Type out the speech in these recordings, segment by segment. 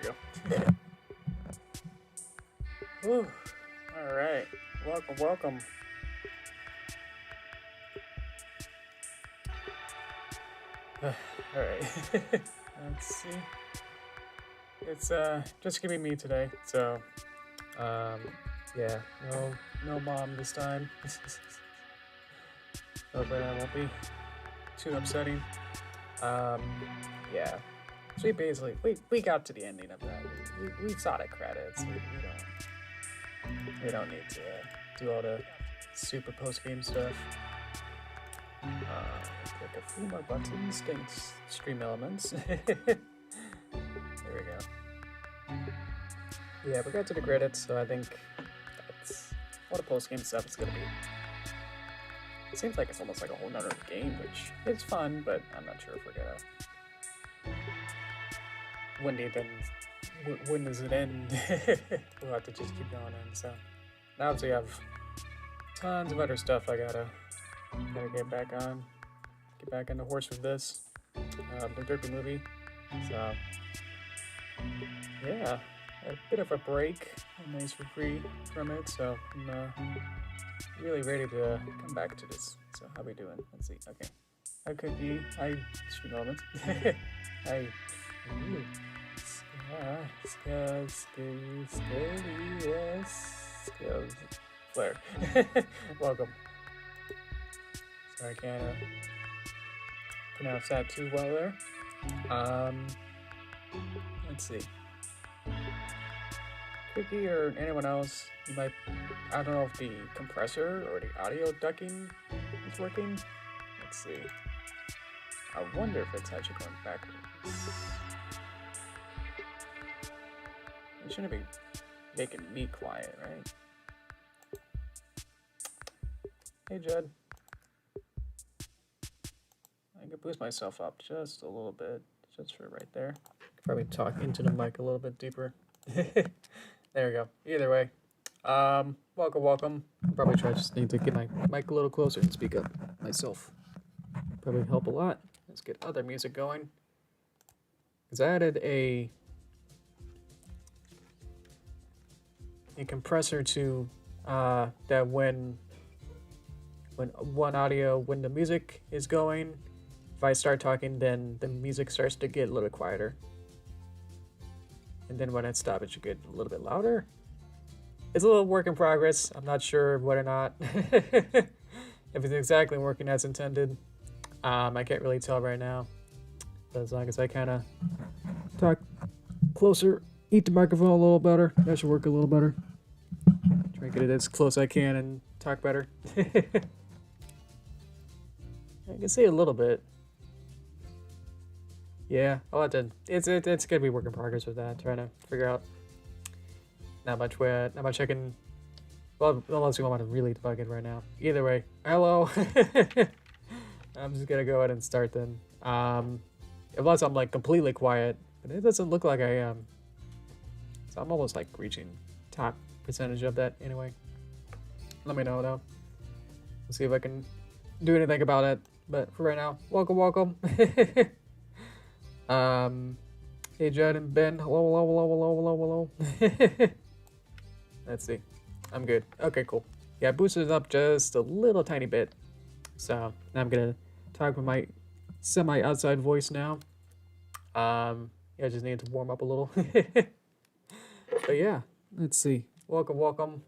we go. Whew. All right. Welcome, welcome. All right. Let's see. It's just gonna be me today. So, yeah, no mom this time. Hopefully that won't be too upsetting. Yeah. So we got to the ending of that. We saw the credits. We don't need to do all the super post game stuff. Click a few more buttons. Thanks, Stream Elements. There we go. Yeah, we got to the credits, so I think that's all the post game stuff is gonna be. It seems like it's almost like a whole nother game, which is fun, but I'm not sure if we're gonna. When does it end? We'll have to just keep going on. So now obviously I have tons of other stuff I gotta get back on the horse with this. The Derpy movie. So yeah, a bit of a break, a nice reprieve from it. So I'm really ready to come back to this. So how we doing? Let's see. Okay, I could be. I Stream Elements. I. Skills. Flare. Welcome. Sorry, I can't pronounce that too well there. Let's see. Cookie or anyone else, you might. I don't know if the compressor or the audio ducking is working. Let's see. I wonder if it's actually going backwards. It shouldn't be making me quiet, right? Hey, Judd. I can boost myself up just a little bit, just for right there. Probably talk into the mic a little bit deeper. There we go. Either way, welcome. Probably just need to get my mic a little closer and speak up myself. Probably help a lot. Let's get other music going. Because I added a compressor to that when the music is going, if I start talking, then the music starts to get a little quieter, and then when it stops, it should get a little bit louder. It's a little work in progress. I'm not sure whether or not if it's exactly working as intended. I can't really tell right now, but as long as I kind of talk closer, eat the microphone a little better, that should work a little better. Try and get it as close as I can and talk better. I can see a little bit. Yeah, I'll have to. It's gonna be work in progress with that. Trying to figure out. Not much I can. Well, unless you want to really debug it right now. Either way, hello. I'm just gonna go ahead and start then. Unless I'm like completely quiet, but it doesn't look like I am. So I'm almost like reaching top percentage of that anyway. Let me know though. Let's see if I can do anything about it. But for right now, welcome. Hey Judd and Ben, hello. Let's see. I'm good. Okay, cool. Yeah, I boosted it up just a little tiny bit. So now I'm gonna talk with my semi-outside voice now. Yeah, I just need to warm up a little. But yeah, let's see. Welcome.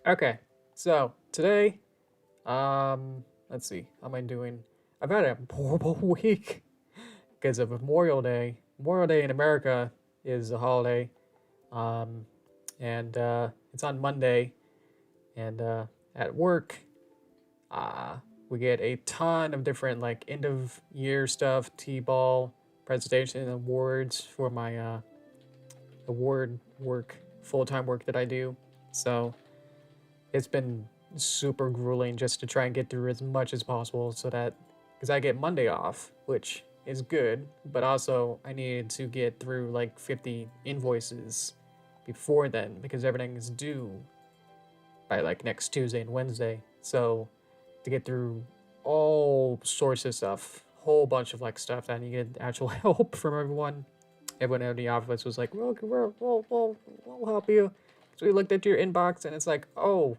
Okay, so today, let's see. How am I doing? I've had a horrible week because of Memorial Day. Memorial Day in America is a holiday, and it's on Monday. And at work, we get a ton of different like end of year stuff, T-ball, presentation, awards for my award work, full-time work that I do. So it's been super grueling just to try and get through as much as possible, so that because I get Monday off, which is good, but also I needed to get through like 50 invoices before then because everything is due by like next Tuesday and Wednesday. So to get through all sorts of stuff, whole bunch of like stuff that I need actual help from everyone. everyone in the office was like, we'll help you. So we looked at your inbox and it's like, oh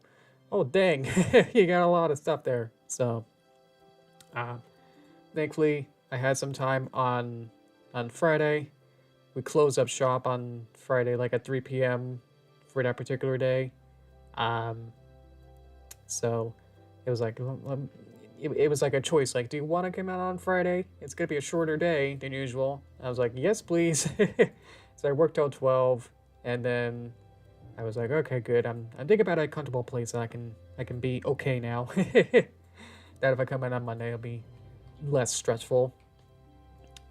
dang, you got a lot of stuff there. So thankfully I had some time on Friday. We closed up shop on Friday, like at 3 p.m. for that particular day. So it was like, it was like a choice. Like, do you want to come out on Friday? It's gonna be a shorter day than usual. I was like, yes, please. So I worked till 12, and then I was like, okay, good. I'm thinking about a comfortable place that I can be okay now. That if I come in on Monday, it'll be less stressful.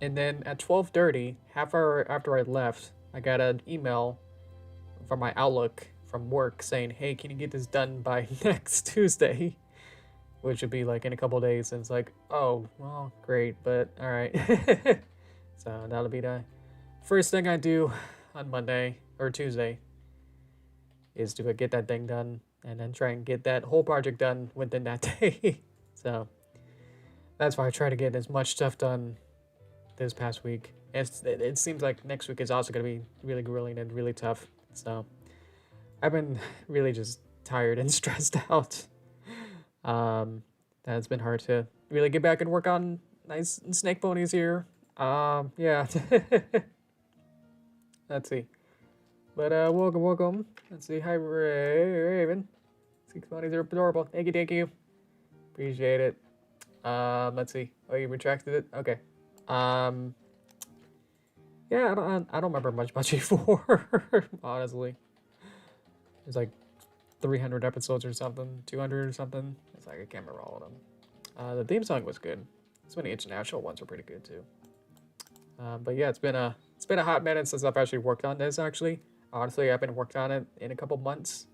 And then at 12:30, half hour after I left, I got an email from my Outlook from work saying, hey, can you get this done by next Tuesday? Which would be like in a couple days. And it's like, oh, well, great, but all right. So that'll be the first thing I do on Monday or Tuesday is to get that thing done and then try and get that whole project done within that day. So that's why I try to get as much stuff done this past week. It seems like next week is also going to be really grueling and really tough. So I've been really just tired and stressed out. That's been hard to really get back and work on nice snake ponies here. Yeah. Let's see. But welcome. Let's see. Hi, Raven. 6 ponies are adorable. Thank you. Appreciate it. Let's see. Oh, you retracted it? Okay. Yeah, I don't remember much about G4, honestly. It's like 300 episodes or something, 200 or something. It's like I can't remember all of them. The theme song was good. Some of the international ones were pretty good too. But yeah, it's been a hot minute since I've actually worked on this. Actually, honestly, I've been working on it in a couple months,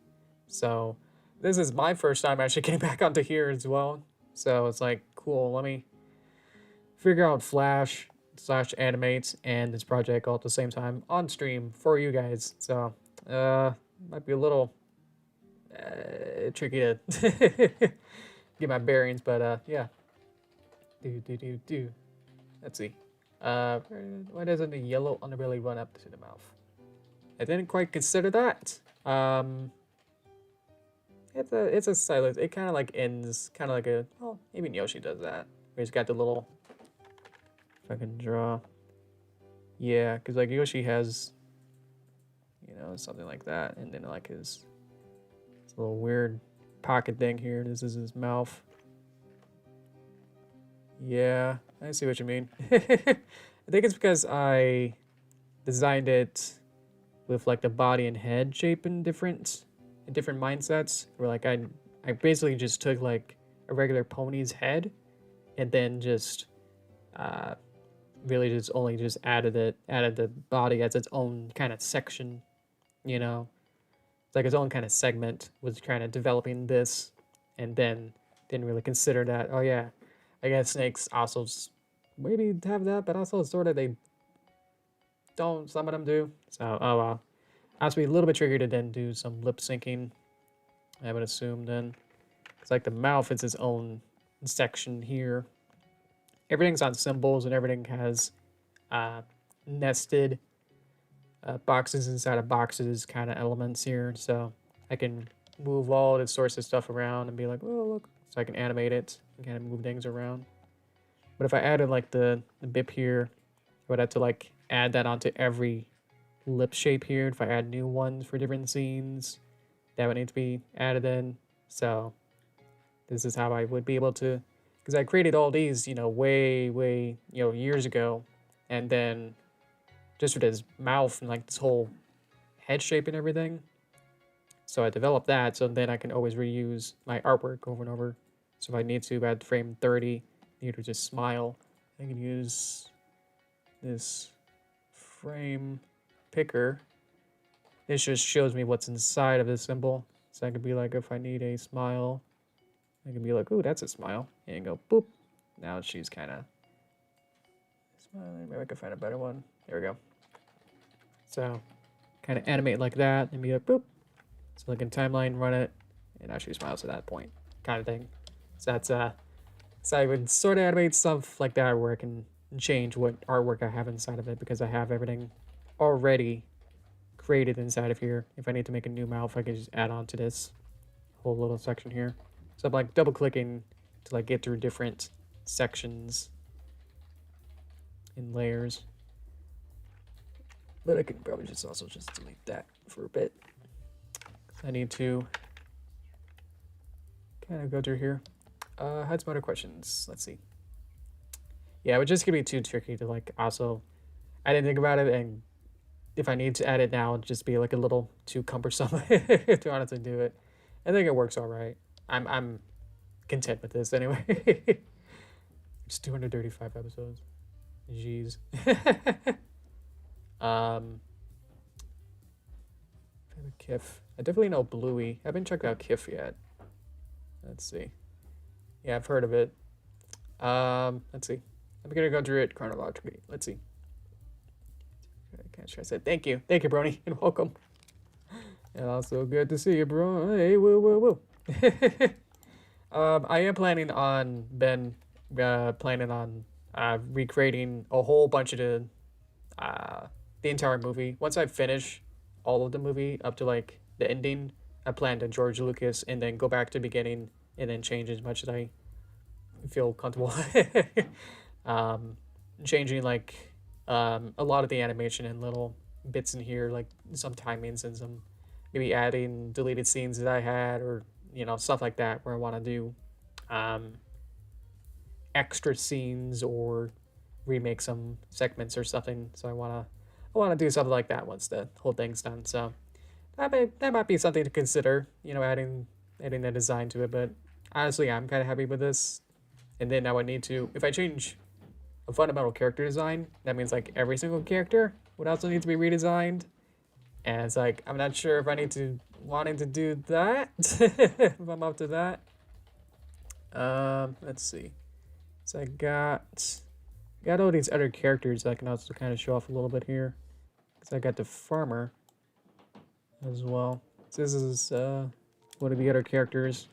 so this is my first time actually getting back onto here as well. So it's like cool. Let me figure out Flash / Animate and this project all at the same time on stream for you guys. So might be a little tricky to get my bearings, but yeah. Let's see. Why doesn't the yellow underbelly run up to the mouth? I didn't quite consider that. It's a silence. It kind of like ends, kind of like a. Well, even Yoshi does that. Where he's got the little. If I can draw. Yeah, because like Yoshi has, something like that, and then like his little weird pocket thing here. This is his mouth. Yeah, I see what you mean. I think it's because I designed it with like the body and head shape in different mindsets. Where like I basically just took like a regular pony's head and then just really just only just added the body as its own kind of section, It's like its own kind of segment, was kind of developing this, and then didn't really consider that, oh yeah, I guess snakes also maybe have that, but also sort of they don't, some of them do. So, oh well. Has to be a little bit trickier to then do some lip syncing, I would assume then. It's like the mouth is its own section here. Everything's on symbols and everything has nested boxes inside of boxes kind of elements here. So I can move all the sorts of stuff around and be like, oh, look. So I can animate it and kind of move things around. But if I added like the bip here, I would have to like add that onto every lip shape here. If I add new ones for different scenes, that would need to be added in. So this is how I would be able to, because I created all these, way, years ago. And then just for this mouth and like this whole head shape and everything. So I developed that, so then I can always reuse my artwork over and over. So if I need to at frame 30, need to just smile, I can use this frame picker. This just shows me what's inside of this symbol. So I could be like, if I need a smile, I can be like, ooh, that's a smile. And go, boop. Now she's kind of smiling. Maybe I can find a better one. There we go. So kind of animate like that and be like, boop. So I can timeline run it, and now she smiles at that point, kind of thing. So that's so I would sort of animate stuff like that where I can change what artwork I have inside of it because I have everything already created inside of here. If I need to make a new mouth, I can just add on to this whole little section here. So I'm like double clicking to like get through different sections in layers. But I could probably just also just delete that for a bit. I need to kind of go through here. Had some other questions. Let's see. Yeah, it would just gonna be too tricky to like also. I didn't think about it, and if I need to add it now, it'd just be like a little too cumbersome to honestly do it. I think it works all right. I'm content with this anyway. It's 235 episodes. Jeez. Favorite Kif. I definitely know Bluey. I haven't checked out Kif yet. Let's see. Yeah, I've heard of it. Let's see. I'm gonna go through it chronologically. Let's see. I can't stress it. Thank you, Brony, and welcome. And also good to see you, bro. Hey, woo, woo, woo. I am planning on recreating a whole bunch of the entire movie. Once I finish all of the movie up to like the ending, I plan to George Lucas and then go back to the beginning and then change as much as I feel comfortable. Changing like a lot of the animation and little bits in here, like some timings and some maybe adding deleted scenes that I had, or stuff like that where I want to do extra scenes or remake some segments or something. So I want to do something like that once the whole thing's done. So that might be something to consider, adding the design to it. But honestly, I'm kind of happy with this. And then I would need to, if I change a fundamental character design, that means like every single character would also need to be redesigned. And it's like, I'm not sure if I wanting to do that, if I'm up to that. Let's see. So I got all these other characters that I can also kind of show off a little bit here. Because I got the farmer as well. So this is one of the other characters.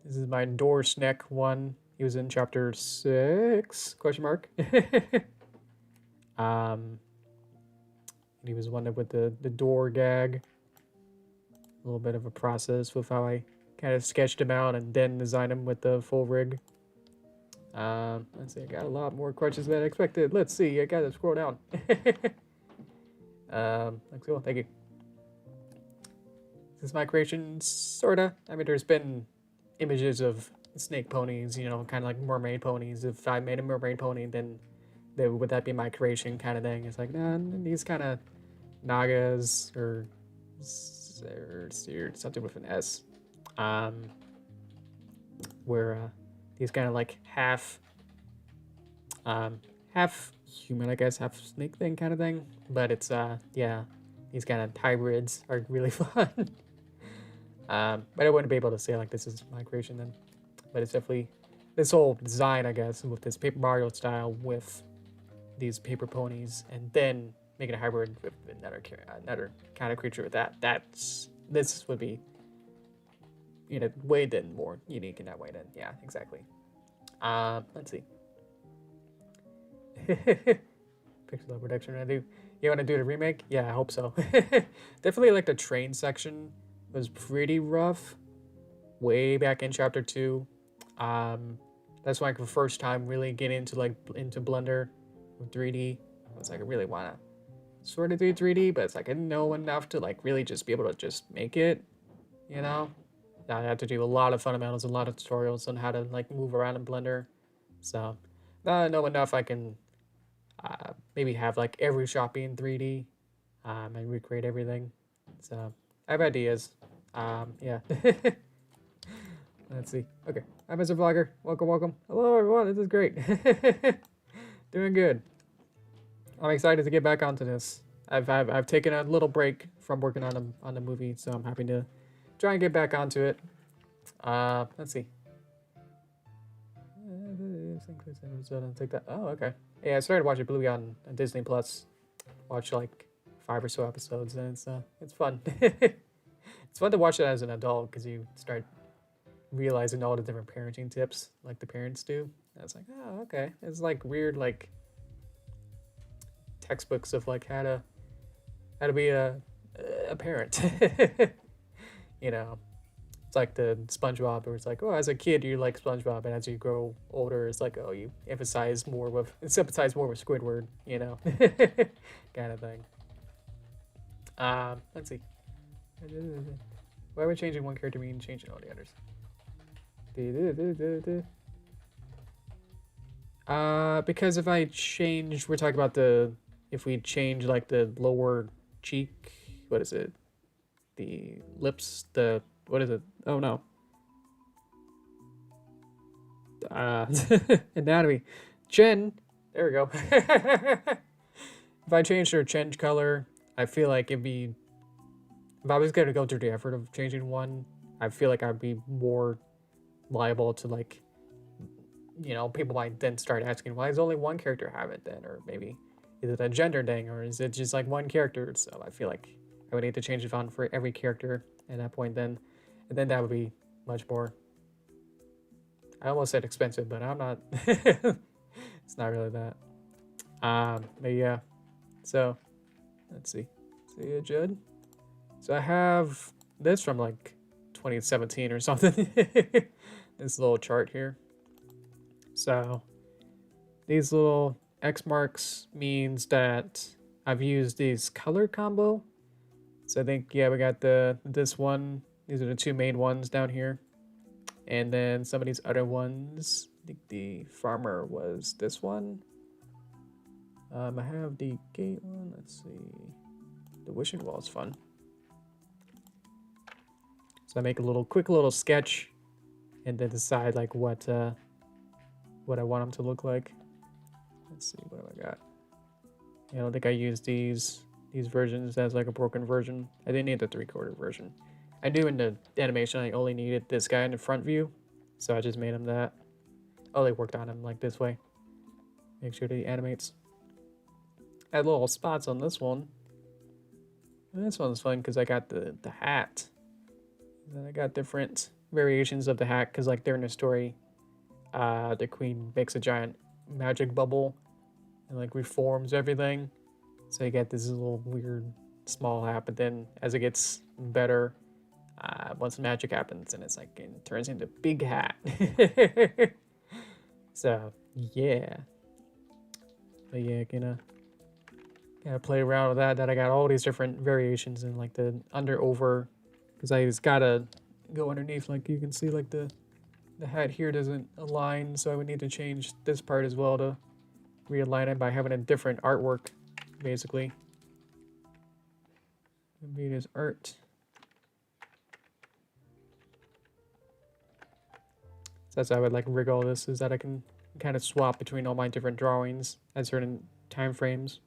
This is my door snack one. He was in chapter 6, question mark. And he was one with the door gag. A little bit of a process with how I kind of sketched him out and then designed him with the full rig. Let's see, I got a lot more questions than I expected. Let's see, I gotta scroll down. Let's go, thank you. This is my creation, sorta. I mean, there's been images of snake ponies, kind of like mermaid ponies. If I made a mermaid pony, then would that be my creation kind of thing? It's like, nah, these kind of nagas or something with an S. Where these kind of like half human, I guess, half snake thing kind of thing. But it's yeah, these kind of hybrids are really fun. But I wouldn't be able to say like this is my creation then. But it's definitely this whole design, I guess, with this Paper Mario style with these paper ponies, and then making a hybrid with another kind of creature with that. This would be, way then more unique in that way. Then yeah, exactly. Let's see. Pixel production. You want to do the remake? Yeah, I hope so. Definitely like the train section was pretty rough way back in chapter 2. That's like the first time really getting into Blender with 3D. I was like, I really want to sort of do 3D, but it's like I didn't know enough to like really just be able to just make it, I had to do a lot of fundamentals, a lot of tutorials on how to like move around in Blender. So now I know enough I can maybe have like every shot be in 3D and recreate everything. So I have ideas. Yeah. Let's see. Okay. Hi, Mr. Vlogger. Welcome. Hello, everyone. This is great. Doing good. I'm excited to get back onto this. I've taken a little break from working on the movie, so I'm happy to try and get back onto it. Let's see. Take that. Oh, okay. Yeah, I started watching Bluey on Disney Plus. Watched like 5 or so episodes, and it's fun. It's fun to watch it as an adult because you start realizing all the different parenting tips like the parents do. And it's like, oh, okay. It's like weird, like textbooks of like how to be a parent. You know, it's like the SpongeBob, where it's like, oh, as a kid you like SpongeBob, and as you grow older, it's like, oh, you sympathize more with Squidward, you know, kind of thing. Let's see. Why would changing one character mean changing all the others? Because if I change, we're talking about if we change like the lower cheek, what is it? The lips, what is it? Oh no. Anatomy. Chin. There we go. If I changed her chin color, I feel like it'd be, if I was going to go through the effort of changing one, I feel like I'd be more liable to, like, you know, people might then start asking, why does only one character have it then? Or maybe, is it a gender thing, or is it just like one character? So I feel like I would need to change the font for every character at that point then. And then that would be much more, I almost said expensive, but I'm not. It's not really that. But yeah. So, let's see. See ya, Judd. So I have this from like 2017 or something. This little chart here. So these little X marks means that I've used these color combo. So I think, yeah, we got this one. These are the two main ones down here. And then some of these other ones. I think the farmer was this one. I have the gate one. Let's see. The wishing wall is fun. So I make a quick little sketch, and then decide like what I want them to look like. Let's see, what have I got? I don't think I used these versions as like a broken version. I didn't need the 3/4 version. I knew in the animation I only needed this guy in the front view, so I just made him that. Oh, they worked on him like this way. Make sure that he animates. Had little spots on this one. And this one's fun because I got the hat. And then I got different variations of the hat because, like, during the story, the queen makes a giant magic bubble and like reforms everything. So you get this little weird small hat, but then as it gets better, once magic happens, and it's like it turns into big hat. So yeah, but yeah, gotta play around with that. That I got all these different variations in like the under over, because I just gotta go underneath. Like you can see, like the hat here doesn't align, so I would need to change this part as well to realign it by having a different artwork, basically. Maybe it is art. So that's how I would like rig all this, is that I can kind of swap between all my different drawings at certain time frames.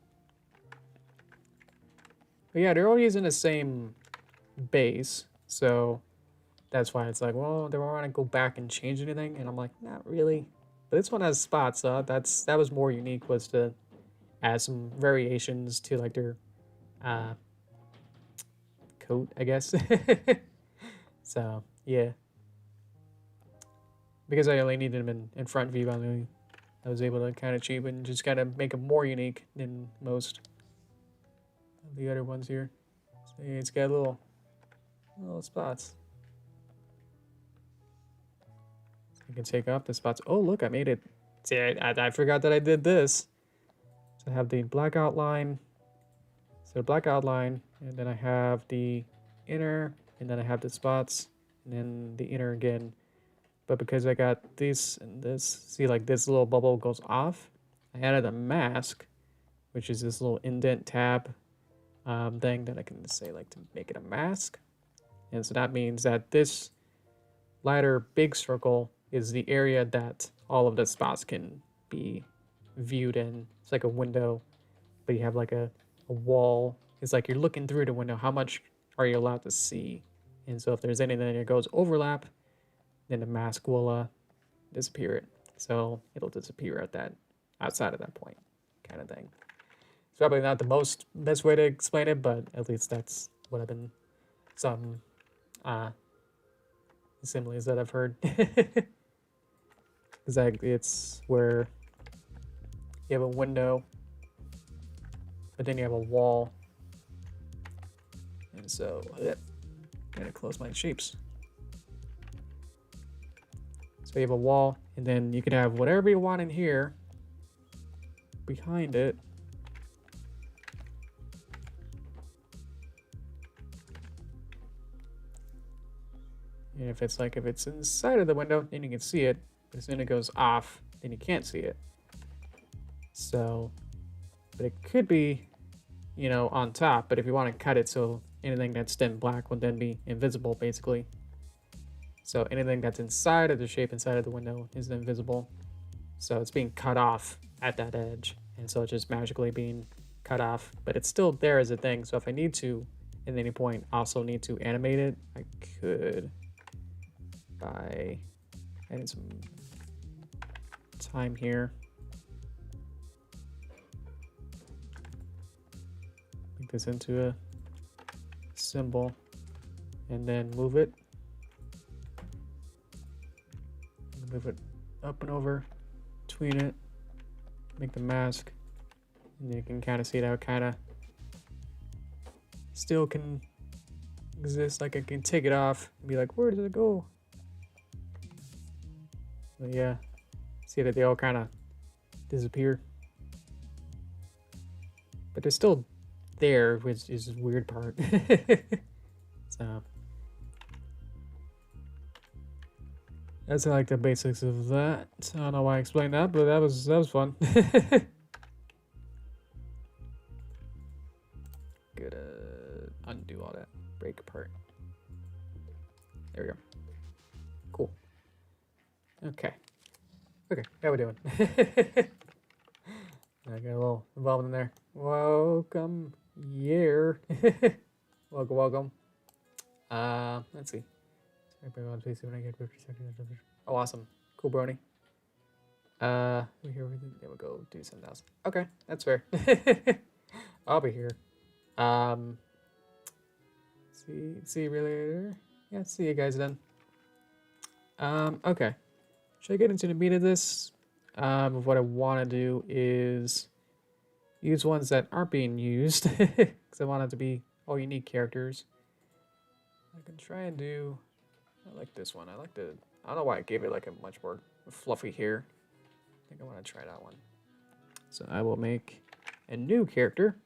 But yeah, they're all using the same base, so that's why it's like, well, do I want to go back and change anything? And I'm like, not really. But this one has spots, so that was more unique, was to add some variations to like their coat, I guess. So yeah, because I only needed them in front view, I was able to kind of cheap and just kind of make them more unique than most of the other ones here. So yeah, it's got little spots. You can take off the spots. Oh, look, I made it. See, I forgot that I did this. So I have the black outline. So black outline, and then I have the inner, and then I have the spots, and then the inner again. But because I got this and this, see, like this little bubble goes off, I added a mask, which is this little indent tab thing that I can say like to make it a mask. And so that means that this lighter big circle is the area that all of the spots can be viewed in. It's like a window, but you have like a wall. It's like you're looking through the window. How much are you allowed to see? And so if there's anything that goes overlap, then the mask will disappear it. So it'll disappear at that, outside of that point, kind of thing. It's probably not the best way to explain it, but at least that's what I've been, some similes that I've heard. Exactly, it's where you have a window, but then you have a wall. And so, gotta close my shapes. So you have a wall, and then you can have whatever you want in here behind it. And if it's inside of the window, then you can see it. But as soon as it goes off, then you can't see it. So, but it could be, you know, on top. But if you want to cut it so anything that's then black would then be invisible, basically. So anything that's inside of the shape, inside of the window, is invisible. So it's being cut off at that edge. And so it's just magically being cut off. But it's still there as a thing. So if I need to, at any point, also need to animate it, I could by adding some time here. Make this into a symbol and then move it. Move it up and over between it. Make the mask. And you can kind of see how it kind of still can exist. Like I can take it off and be like, where did it go? But yeah, see that they all kind of disappear. But they're still there, which is the weird part. So that's like the basics of that. I don't know why I explained that, but that was fun. Gotta undo all that. Break apart. There we go. Cool. Okay. Okay, how we doing? I got a little involved in there. Welcome. Yeah. Welcome, welcome. Let's see. Oh, awesome. Cool, brony. Here we go. Do 7,000. Okay, that's fair. I'll be here. See you really later. Yeah, see you guys then. Okay. Should I get into the meat of this? What I want to do is use ones that aren't being used because I want it to be all unique characters. I can try and do. I like this one. I don't know why I gave it like a much more fluffy hair. I think I want to try that one. So I will make a new character.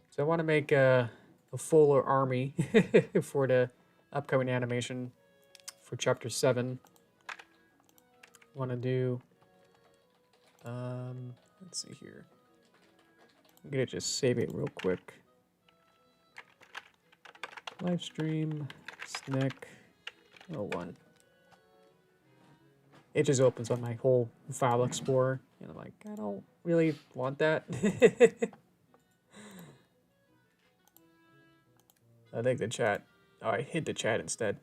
So I want to make a fuller army for the upcoming animation for chapter 7. Want to do let's see here. I'm gonna just save it real quick. Live stream Cintiq 01. It just opens up my whole file explorer and I'm like, I don't really want that. I think the chat, oh, I hit the chat instead.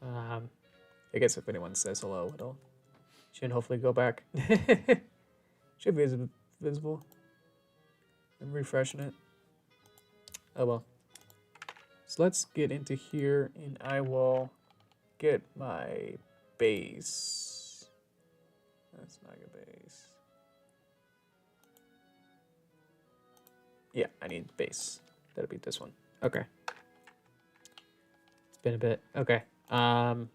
I guess if anyone says hello, it'll should hopefully go back. Should be visible. I'm refreshing it. Oh well. So let's get into here and I will get my base. That's not a base. Yeah, I need base. That'll be this one. Okay. It's been a bit. Okay. So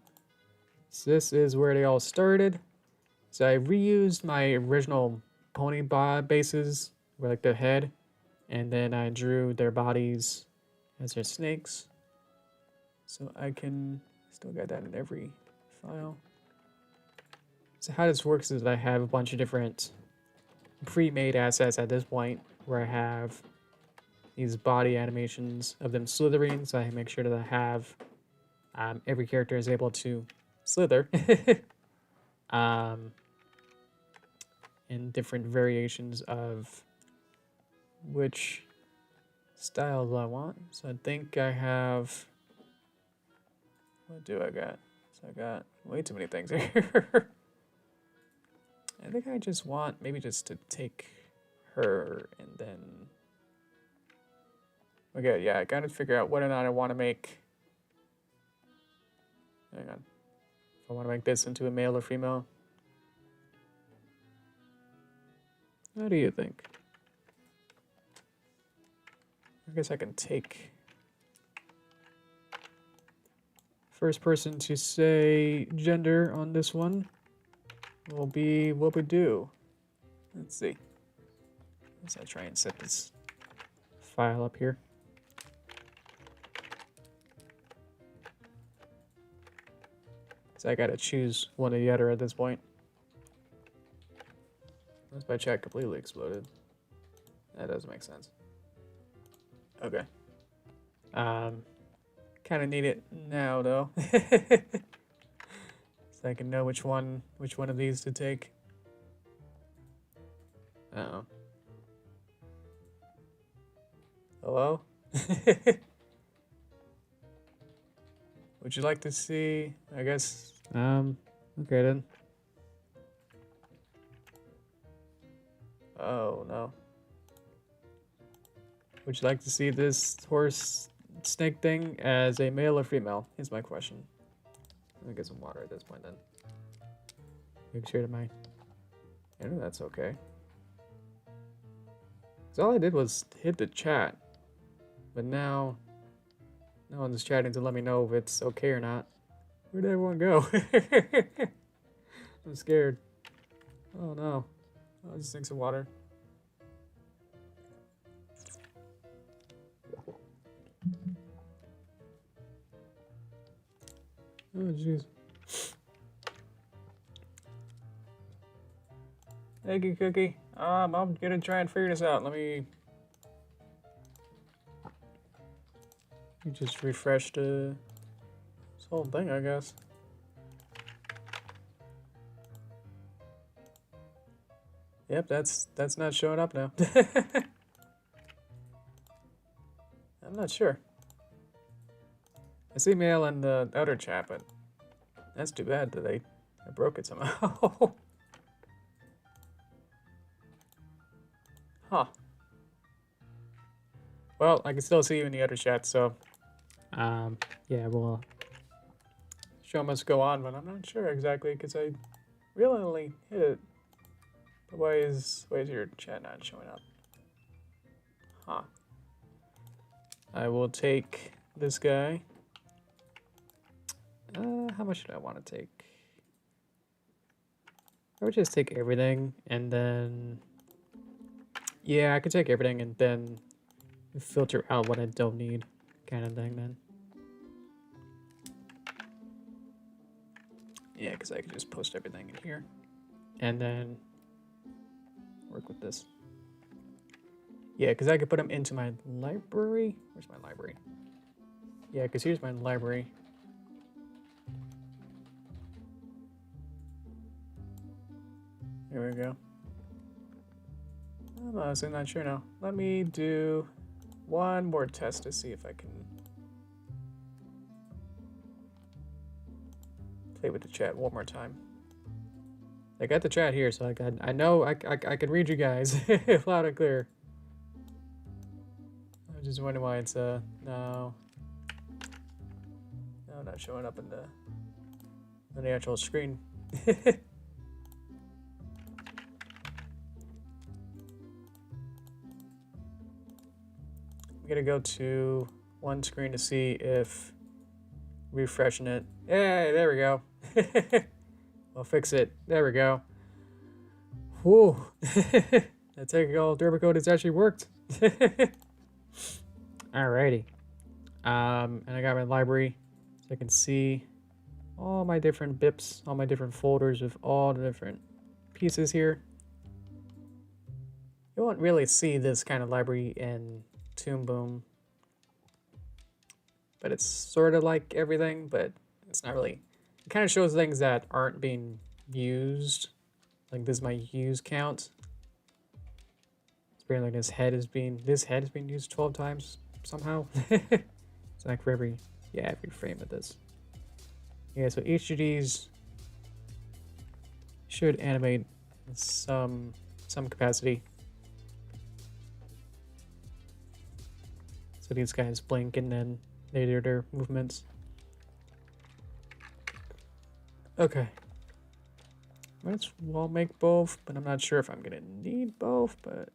this is where they all started. So I reused my original pony bases, where like the head, and then I drew their bodies as their snakes. So I can still get that in every file. So how this works is that I have a bunch of different pre-made assets at this point, where I have these body animations of them slithering. So I make sure that I have every character is able to slither. In different variations of which styles I want. So I think I have, what do I got? So I got way too many things here. I think I just want maybe just to take her and then, okay, yeah, I gotta figure out whether or not I want to make, hang on, if I want to make this into a male or female. What do you think? I guess I can take first person to say gender on this one will be what we do. Let's see. Let's try and set this file up here. So I gotta choose one or the other at this point. Unless my chat completely exploded. That doesn't make sense. Okay. Kind of need it now though, so I can know which one of these to take. Uh-oh. Hello? Would you like to see? I guess. Okay then. Oh no. Would you like to see this horse snake thing as a male or female? Is my question. Let me get some water at this point then. Make sure that my internet's okay. So all I did was hit the chat, but now no one's chatting to let me know if it's okay or not. Where'd everyone go? I'm scared. Oh no. I'll just drink some water. Oh jeez. Thank you, Cookie. I'm gonna try and figure this out. Let me. You just refreshed this whole thing, I guess. Yep, that's not showing up now. I'm not sure. I see mail in the other chat, but that's too bad that I broke it somehow. Huh. Well, I can still see you in the other chat, so yeah, well, show must go on, but I'm not sure exactly because I really only hit it. But why is your chat not showing up? Huh. I will take this guy. How much should I want to take? I would just take everything and then... Yeah, I could take everything and then filter out what I don't need, kind of thing then. Yeah, because I could just post everything in here and then work with this. Yeah, because I could put them into my library. Where's my library? Yeah, because here's my library. There we go. I'm honestly not sure now. Let me do one more test to see if I can play with the chat one more time. I got the chat here, so I know I can read you guys loud and clear. I'm just wondering why it's no, not showing up on the actual screen. I'm gonna go to one screen to see if refreshing it. Hey, there we go. I'll fix it. There we go. Whew. That technical Derpy code has actually worked. Alrighty. And I got my library, so I can see all my different bips, all my different folders with all the different pieces here. You won't really see this kind of library in Toon Boom, but it's sort of like everything, but it's not really. It kind of shows things that aren't being used. Like this is my use count. It's pretty like this head is being used 12 times somehow. It's like for every frame of this. Yeah, so each of these should animate in some capacity. So these guys blink and then they do their movements. Okay. Might as well make both, but I'm not sure if I'm gonna need both, but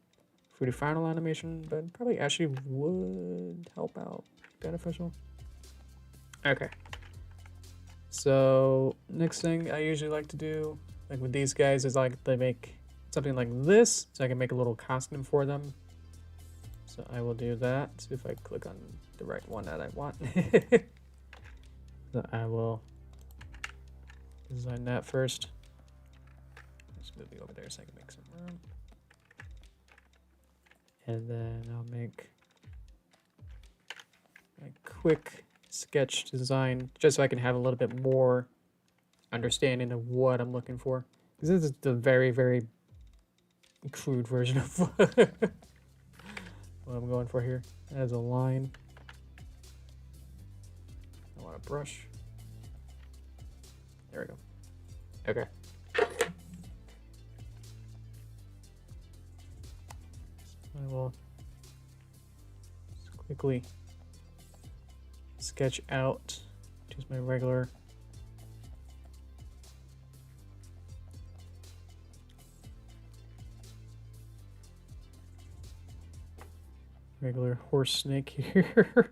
for the final animation, but probably actually would help out, beneficial. Okay. So next thing I usually like to do, like with these guys, is like they make something like this, so I can make a little costume for them. So I will do that. See if I click on the right one that I want. So I will design that first. Let's move you over there so I can make some room. And then I'll make a quick sketch design just so I can have a little bit more understanding of what I'm looking for. Because this is the very, very crude version of what I'm going for here. As a line. I want a brush. There we go. Okay. I will just quickly sketch out just my regular horse snake here.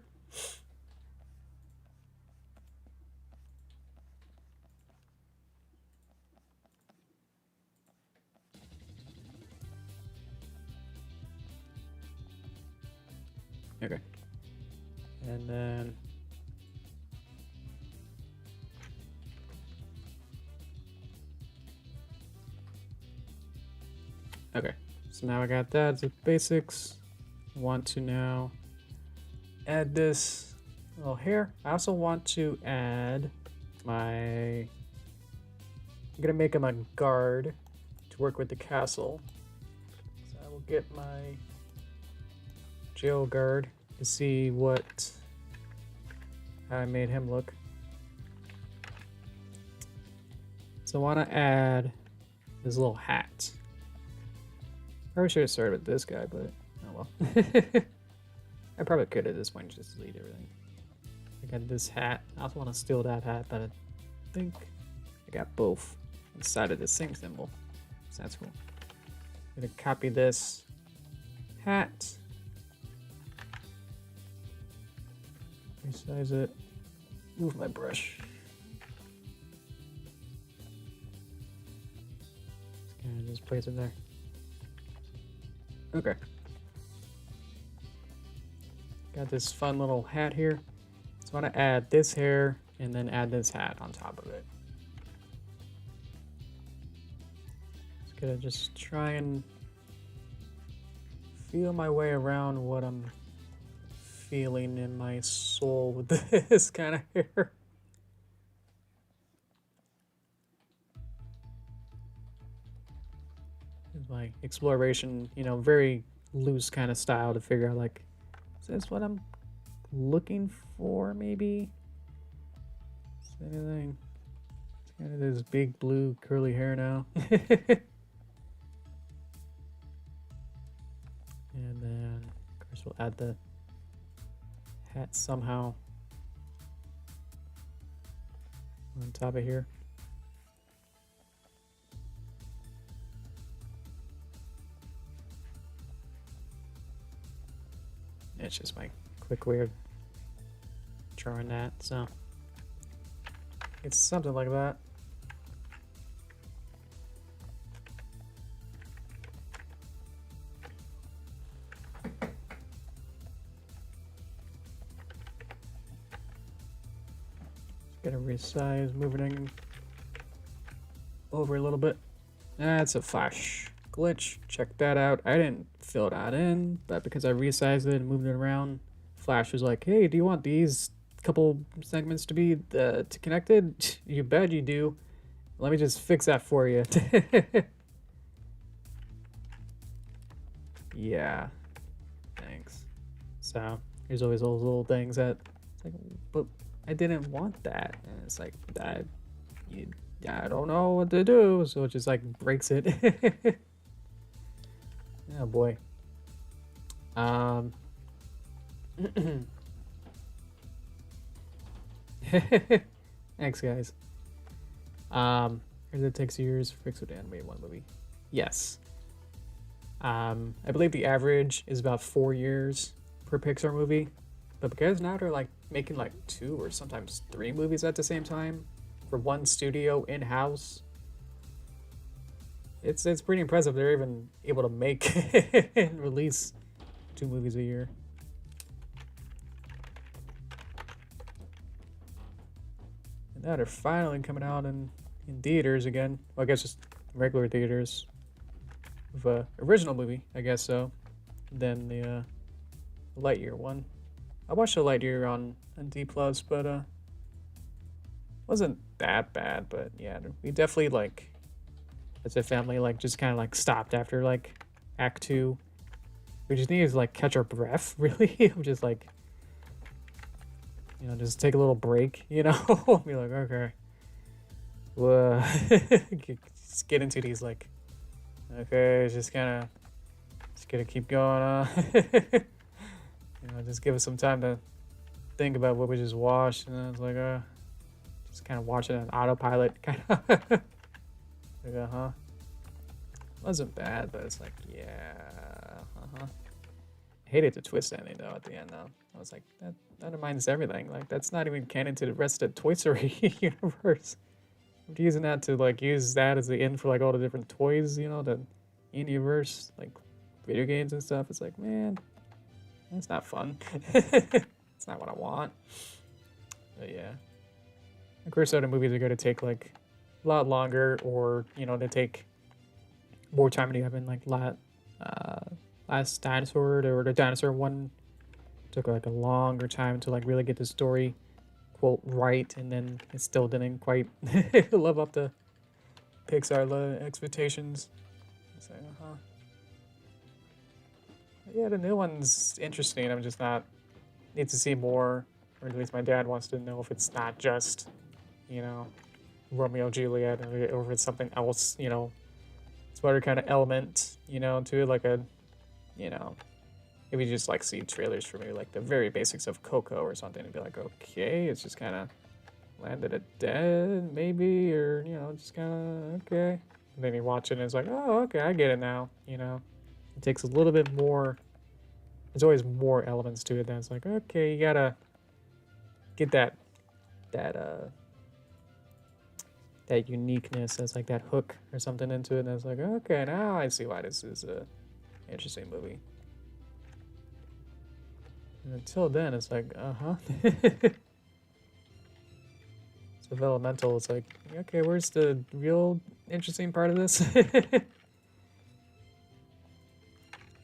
Okay. And then okay. So now I got that. The basics. Want to now add this little hair. I also want to add my, I'm gonna make him a guard to work with the castle. So I will get my jail guard to see how I made him look. So I want to add this little hat. Probably should have started with this guy, but oh well. I probably could at this point just delete everything. I got this hat. I also want to steal that hat, but I think I got both inside of the same symbol. So that's cool. I'm gonna copy this hat. Resize it. Move my brush. And just place it there. Okay. Got this fun little hat here. So I want to add this hair and then add this hat on top of it. Just gonna just try and feel my way around what I'm feeling in my soul with this kind of hair. It's my exploration, you know, very loose kind of style to figure out, like, is this what I'm looking for, maybe? Is anything? It's kind of this big blue curly hair now. And then, of course, we'll add the hat somehow on top of here. It's just my quick way of drawing that, so it's something like that. Gonna resize, moving over a little bit. That's a flash glitch. Check that out. I didn't fill that in, but because I resized it and moved it around, Flash was like, "Hey, do you want these couple segments to be connected?" You bet you do. Let me just fix that for you. Yeah. Thanks. So here's always those little things that it's like, but I didn't want that, and it's like that. I don't know what to do, so it just like breaks it. Oh boy. Thanks, guys. It takes years to fix with animate one movie. Yes. I believe the average is about 4 years per Pixar movie, but because now they're like making like 2 or sometimes 3 movies at the same time for one studio in-house, it's pretty impressive. They're even able to make and release 2 movies a year. And now they're finally coming out in theaters again. Well, I guess just regular theaters. Of a original movie, I guess so. Than the Lightyear one. I watched the Lightyear on D+, but wasn't that bad. But yeah, we definitely like as a family like just kind of like stopped after like Act 2. We just needed to like catch our breath, really. I'm just like, you know, just take a little break, you know. Be like, okay, well, just get into these like, okay, just gonna keep going on. You know, just give us some time to think about what we just watched, and then it's like, just kind of watching an autopilot, kind of. Like, wasn't bad, but it's like, yeah, I hated the twist ending though at the end. Though I was like, that undermines everything. Like, that's not even canon to the rest of the Toy Story universe. I'm using that to like use that as the end for like all the different toys, you know, the universe, like video games and stuff. It's like, man, that's not fun. It's not what I want. But yeah, of course, other movies are going to take like a lot longer, or you know, they take more time than you have in like Last Dinosaur, or the Dinosaur one took like a longer time to like really get the story quote right, and then it still didn't quite live up to Pixar expectations. So, yeah, the new one's interesting. I'm just not need to see more, or at least my dad wants to know if it's not just, you know, Romeo and Juliet, or if it's something else, you know, some other kind of element, you know, to it, like a, you know, if you just like see trailers for maybe like the very basics of Coco or something, and be like, okay, it's just kind of landed it dead, maybe, or you know, just kind of okay. And then you watch it and it's like, oh, okay, I get it now. You know, it takes a little bit more. There's always more elements to it. Then it's like, okay, you gotta get that uniqueness as like that hook or something into it. And it's like, okay, now I see why this is a interesting movie. And until then, it's like, It's developmental. It's like, okay, where's the real interesting part of this?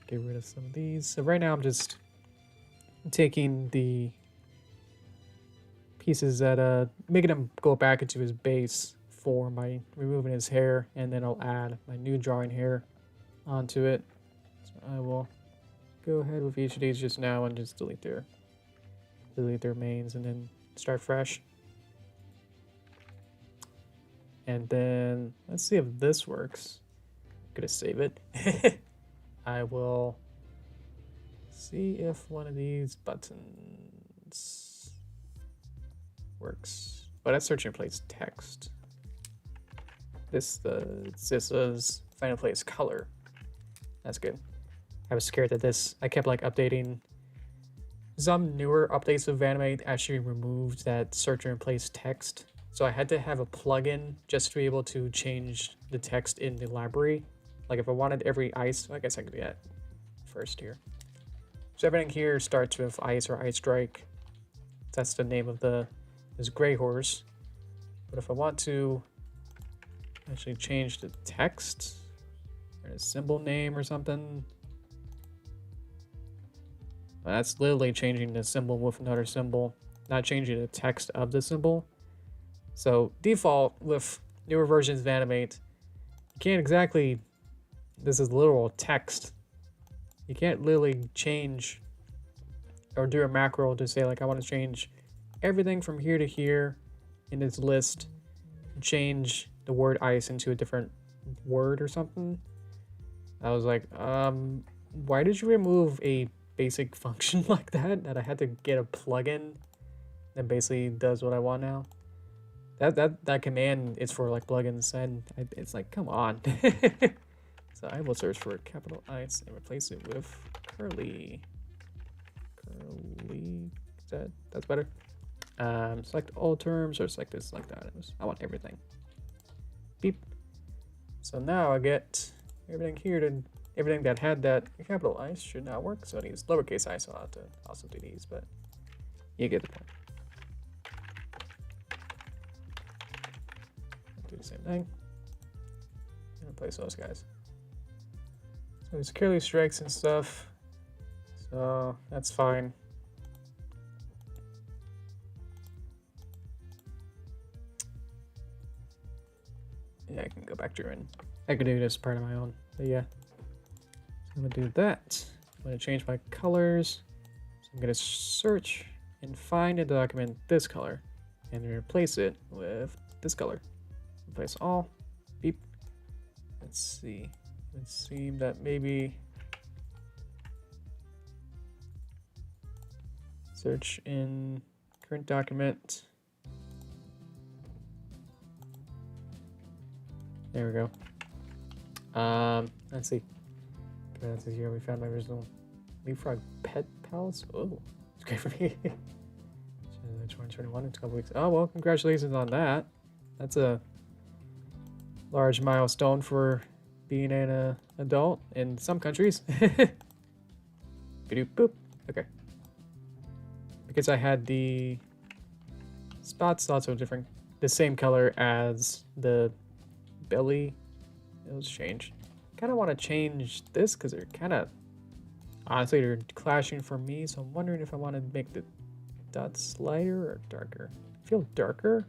Get rid of some of these. So right now I'm just taking the pieces that making him go back into his base form by removing his hair, and then I'll add my new drawing hair onto it. So I will go ahead with each of these just now and just delete their mains, and then start fresh. And then let's see if this works. I'm gonna save it. I will see if one of these buttons works. But that's search and replace text. This is find and replace color. That's good. I was scared that I kept like updating. Some newer updates of Animate actually removed that search and replace text. So I had to have a plugin just to be able to change the text in the library. Like if I wanted every ice, I guess I could do that first here. So everything here starts with ice or ice strike. That's the name of this gray horse. But if I want to actually change the text or a symbol name or something, well, that's literally changing the symbol with another symbol, not changing the text of the symbol. So default with newer versions of Animate, you can't exactly, this is literal text. You can't literally change or do a macro to say like, I want to change everything from here to here in this list, change the word ice into a different word or something. I was like, why did you remove a basic function like that I had to get a plugin that basically does what I want now? That command is for like plugins, and it's like, come on. It's So I will search for capital Ice and replace it with curly. That's better. Select all terms or select this, select items. I want everything. Beep. So now I get everything here to everything that had that capital Ice should not work. So it needs lowercase I, so I'll have to also do these, but you get the point. Do the same thing. And replace those guys. So there's curly strikes and stuff. So that's fine. Yeah, I can go back through and I can do this part of my own. But yeah. So I'm gonna do that. I'm gonna change my colors. So I'm gonna search and find a document this color and replace it with this color. Replace all. Beep. Let's see. It seemed that maybe search in current document. There we go. Let's see. Okay, that's here. We found my original Leapfrog Pet Pals. Oh, it's great for me. 2021 in a couple weeks. Oh well, congratulations on that. That's a large milestone for being an adult in some countries. Boop. Okay. Because I had the spots also different, the same color as the belly. It was changed. Kind of want to change this because they're kind of, honestly, they're clashing for me. So I'm wondering if I want to make the dots lighter or darker. I feel darker.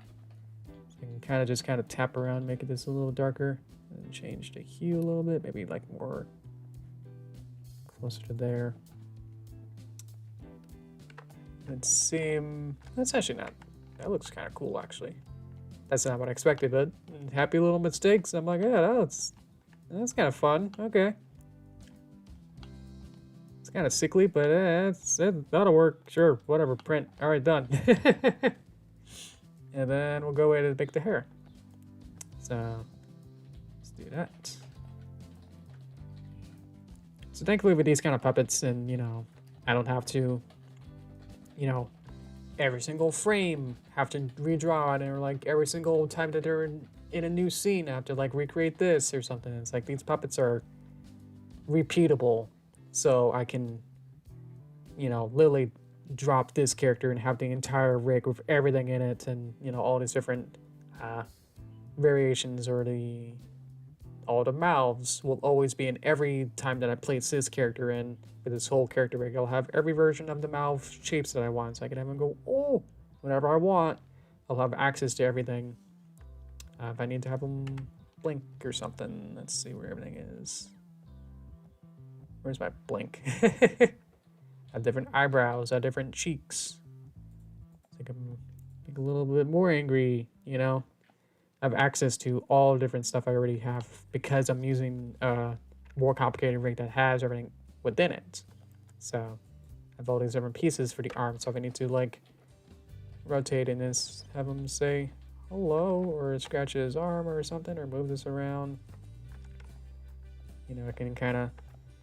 So I can just tap around, make this a little darker, and change the hue a little bit. Maybe like more closer to there. Let's see. That's actually not. That looks kind of cool, actually. That's not what I expected, but happy little mistakes. I'm like, yeah, that's kind of fun. Okay. It's kind of sickly, but that'll work. Sure, whatever. Print. All right, done. And then we'll go ahead and make the hair. So let's do that. So thankfully with these kind of puppets, and I don't have to, every single frame have to redraw it, or like every single time that they're in a new scene I have to like recreate this or something. It's like these puppets are repeatable, so I can literally drop this character and have the entire rig with everything in it, and all these different variations, or all the mouths will always be in every time that I place this character in. With this whole character rig, I'll have every version of the mouth shapes that I want, so I can have them go, oh, whenever I want. I'll have access to everything. If I need to have them blink or something, let's see where everything is. Where's my blink? I have different eyebrows, I have different cheeks. I think I'm a little bit more angry, I have access to all different stuff I already have because I'm using a more complicated rig that has everything within it. So I have all these different pieces for the arm. So if I need to like rotate in this, have him say hello, or scratch his arm or something, or move this around, I can kind of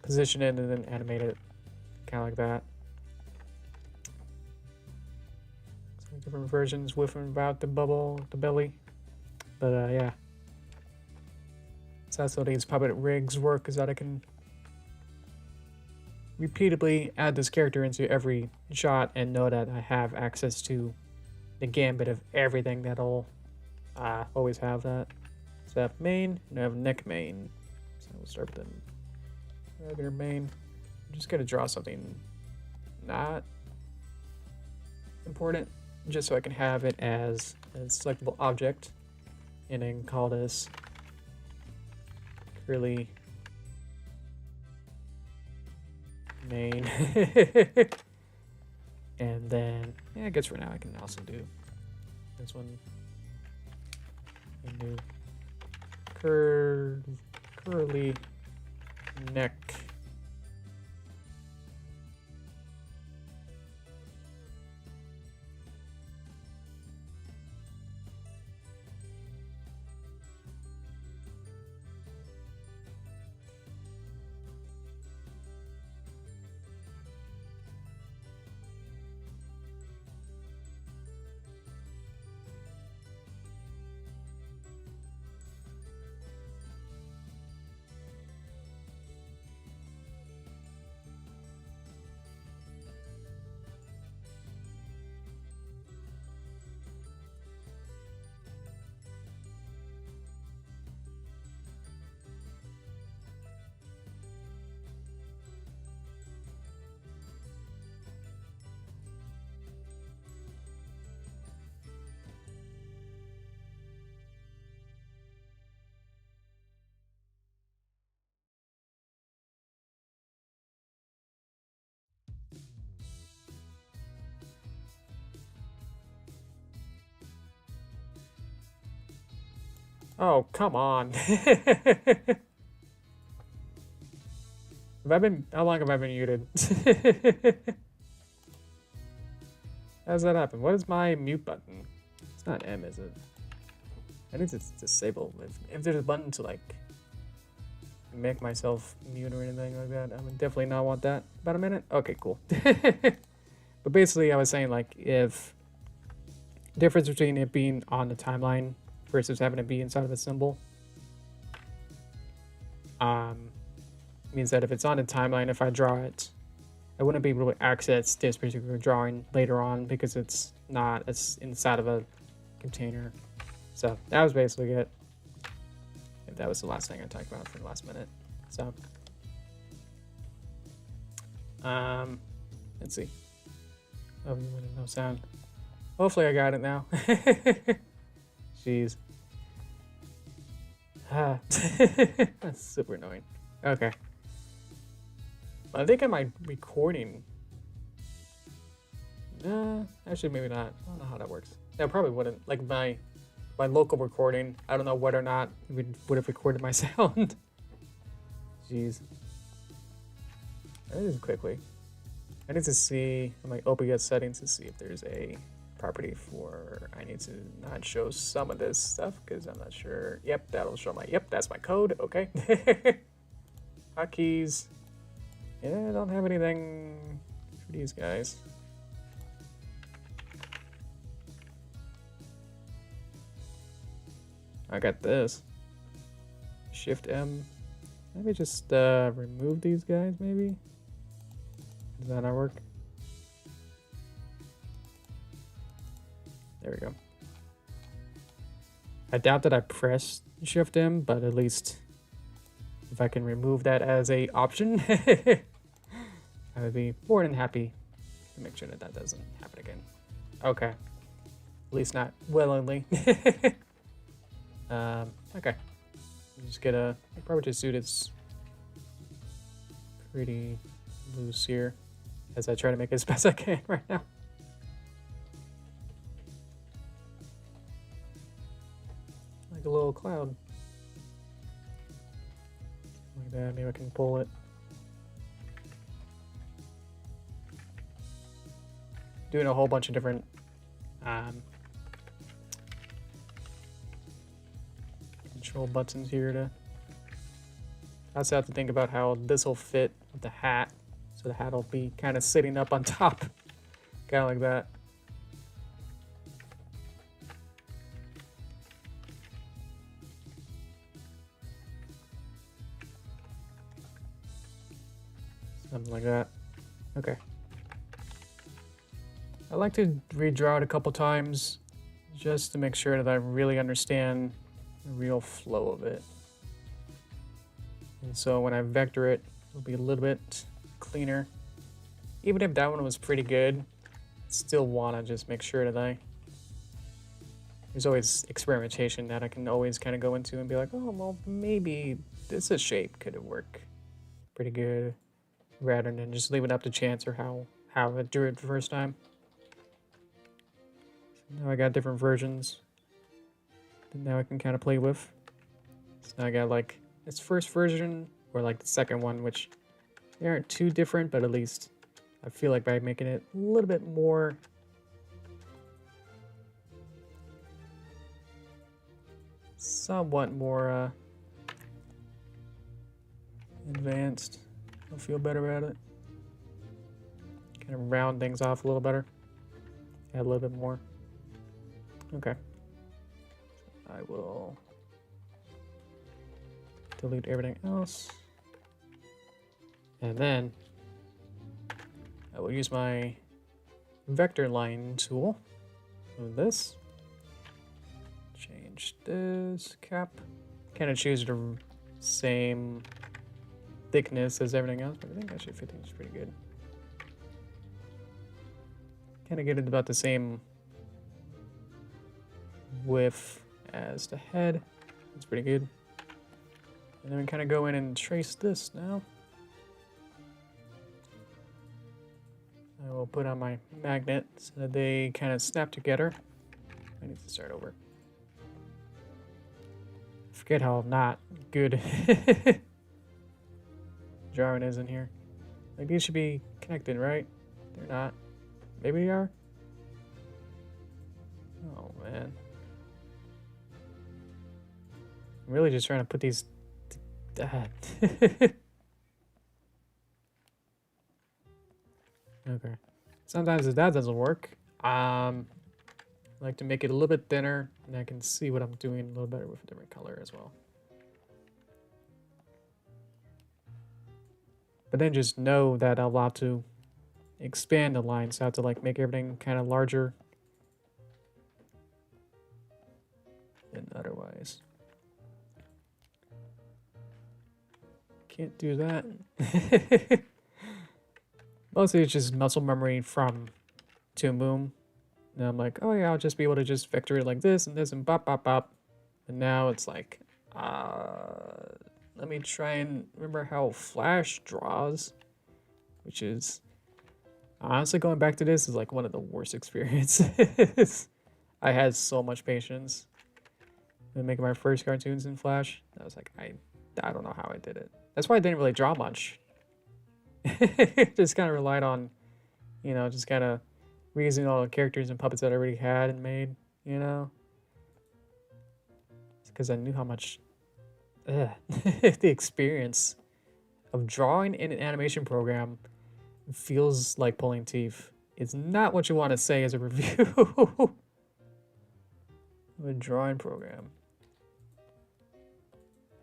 position it and then animate it kind of like that. So different versions with and without the bubble, the belly. But yeah. So that's how these puppet rigs work, is that I can repeatedly add this character into every shot and know that I have access to the gambit of everything that'll always have that. So I have main, and I have neck main. So we'll start with the regular main. I'm just gonna draw something not important, just so I can have it as a selectable object, and then call this curly main. And then, yeah, I guess for now I can also do this one. And do curly neck. Oh, come on. How long have I been muted? How does that happen? What is my mute button? It's not M, is it? I need to disable. If there's a button to like make myself mute or anything like that, I would definitely not want that. About a minute? Okay, cool. But basically I was saying like if difference between it being on the timeline versus having it be inside of a symbol. Means that if it's on the timeline, if I draw it, I wouldn't be able to access this particular drawing later on because it's inside of a container. So that was basically it. If that was the last thing I talked about for the last minute. So let's see. Oh, no sound. Hopefully I got it now. Jeez. That's super annoying. Okay. I think am I recording? Actually maybe not. I don't know how that works. No, probably wouldn't. Like my local recording, I don't know whether or not it would have recorded my sound. Jeez. Just quickly. I need to see my OBS settings to see if there's a property for I need to not show some of this stuff because I'm not sure. Yep, that'll show that's my code. Okay. Hotkeys. Yeah, I don't have anything for these guys. I got this. Shift M. Maybe just remove these guys, maybe? Does that not work? There we go. I doubt that I pressed Shift M, but at least if I can remove that as a option, I would be more than happy to make sure that that doesn't happen again. Okay. At least not willingly. Okay. Just get a, probably just do this pretty loose here as I try to make it as best I can right now. Like a little cloud. Like that, maybe I can pull it. Doing a whole bunch of different control buttons here to. I also have to think about how this will fit with the hat, so the hat will be kind of sitting up on top, kind of like that. Something like that. Okay. I like to redraw it a couple times just to make sure that I really understand the real flow of it. And so when I vector it, it'll be a little bit cleaner. Even if that one was pretty good, I still want to just make sure that there's always experimentation that I can always kind of go into and be like, oh, well, maybe this shape could work pretty good, rather than just leave it up to chance or how I drew it the first time. So now I got different versions that now I can kind of play with. So now I got like this first version or like the second one, which they aren't too different, but at least I feel like by making it a little bit more somewhat more advanced, I'll feel better about it. Kind of round things off a little better. Add a little bit more. Okay. I will delete everything else. And then I will use my vector line tool. Move this. Change this cap. Kind of choose the same thickness as everything else, but I think actually 15 is pretty good. Kind of get it about the same width as the head. That's pretty good. And then we kind of go in and trace this now. I will put on my magnet so that they kind of snap together. I need to start over. forget how not good drawing is in here. Like, these should be connected, right? They're not. Maybe they are? Oh, man. I'm really just trying to put these... Okay. Sometimes if that doesn't work, I like to make it a little bit thinner, and I can see what I'm doing a little better with a different color as well. But then just know that I'm allowed to expand the line, so I have to like make everything kind of larger than otherwise. Can't do that. Mostly it's just muscle memory from Toon Boom. And I'm like, oh yeah, I'll just be able to just vector it like this and bop, bop, bop. And now it's like, let me try and remember how Flash draws, which is, honestly, going back to this is like one of the worst experiences. I had so much patience in making my first cartoons in Flash. I was like, I don't know how I did it. That's why I didn't really draw much. Just kind of relied on, you know, just kind of reusing all the characters and puppets that I already had and made, you know? It's because I knew how much the experience of drawing in an animation program feels like pulling teeth. It's not what you want to say as a review of a drawing program.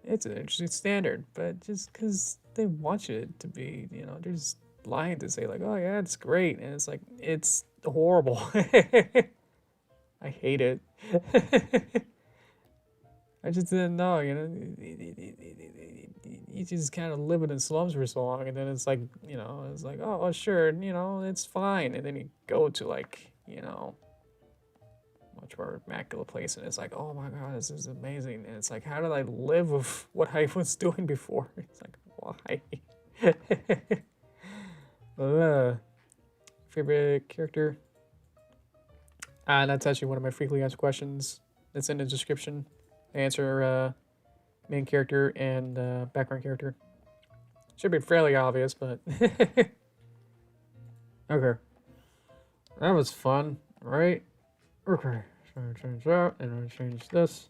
It's an interesting standard, but just because they want you to be, you know, they're just lying to say like, oh yeah, it's great, and it's like, it's horrible. I hate it. I just didn't know, you know. You just kind of live it in slums for so long, and then it's like, you know, it's like, oh sure, you know, it's fine, and then you go to like, you know, much more immaculate place, and it's like, oh my god, this is amazing, and it's like, how did I live with what I was doing before? It's like, why? Favorite character? That's actually one of my frequently asked questions. That's in the description. I answer main character and background character. Should be fairly obvious, but okay. That was fun, right? Okay, so I change that, and I change this.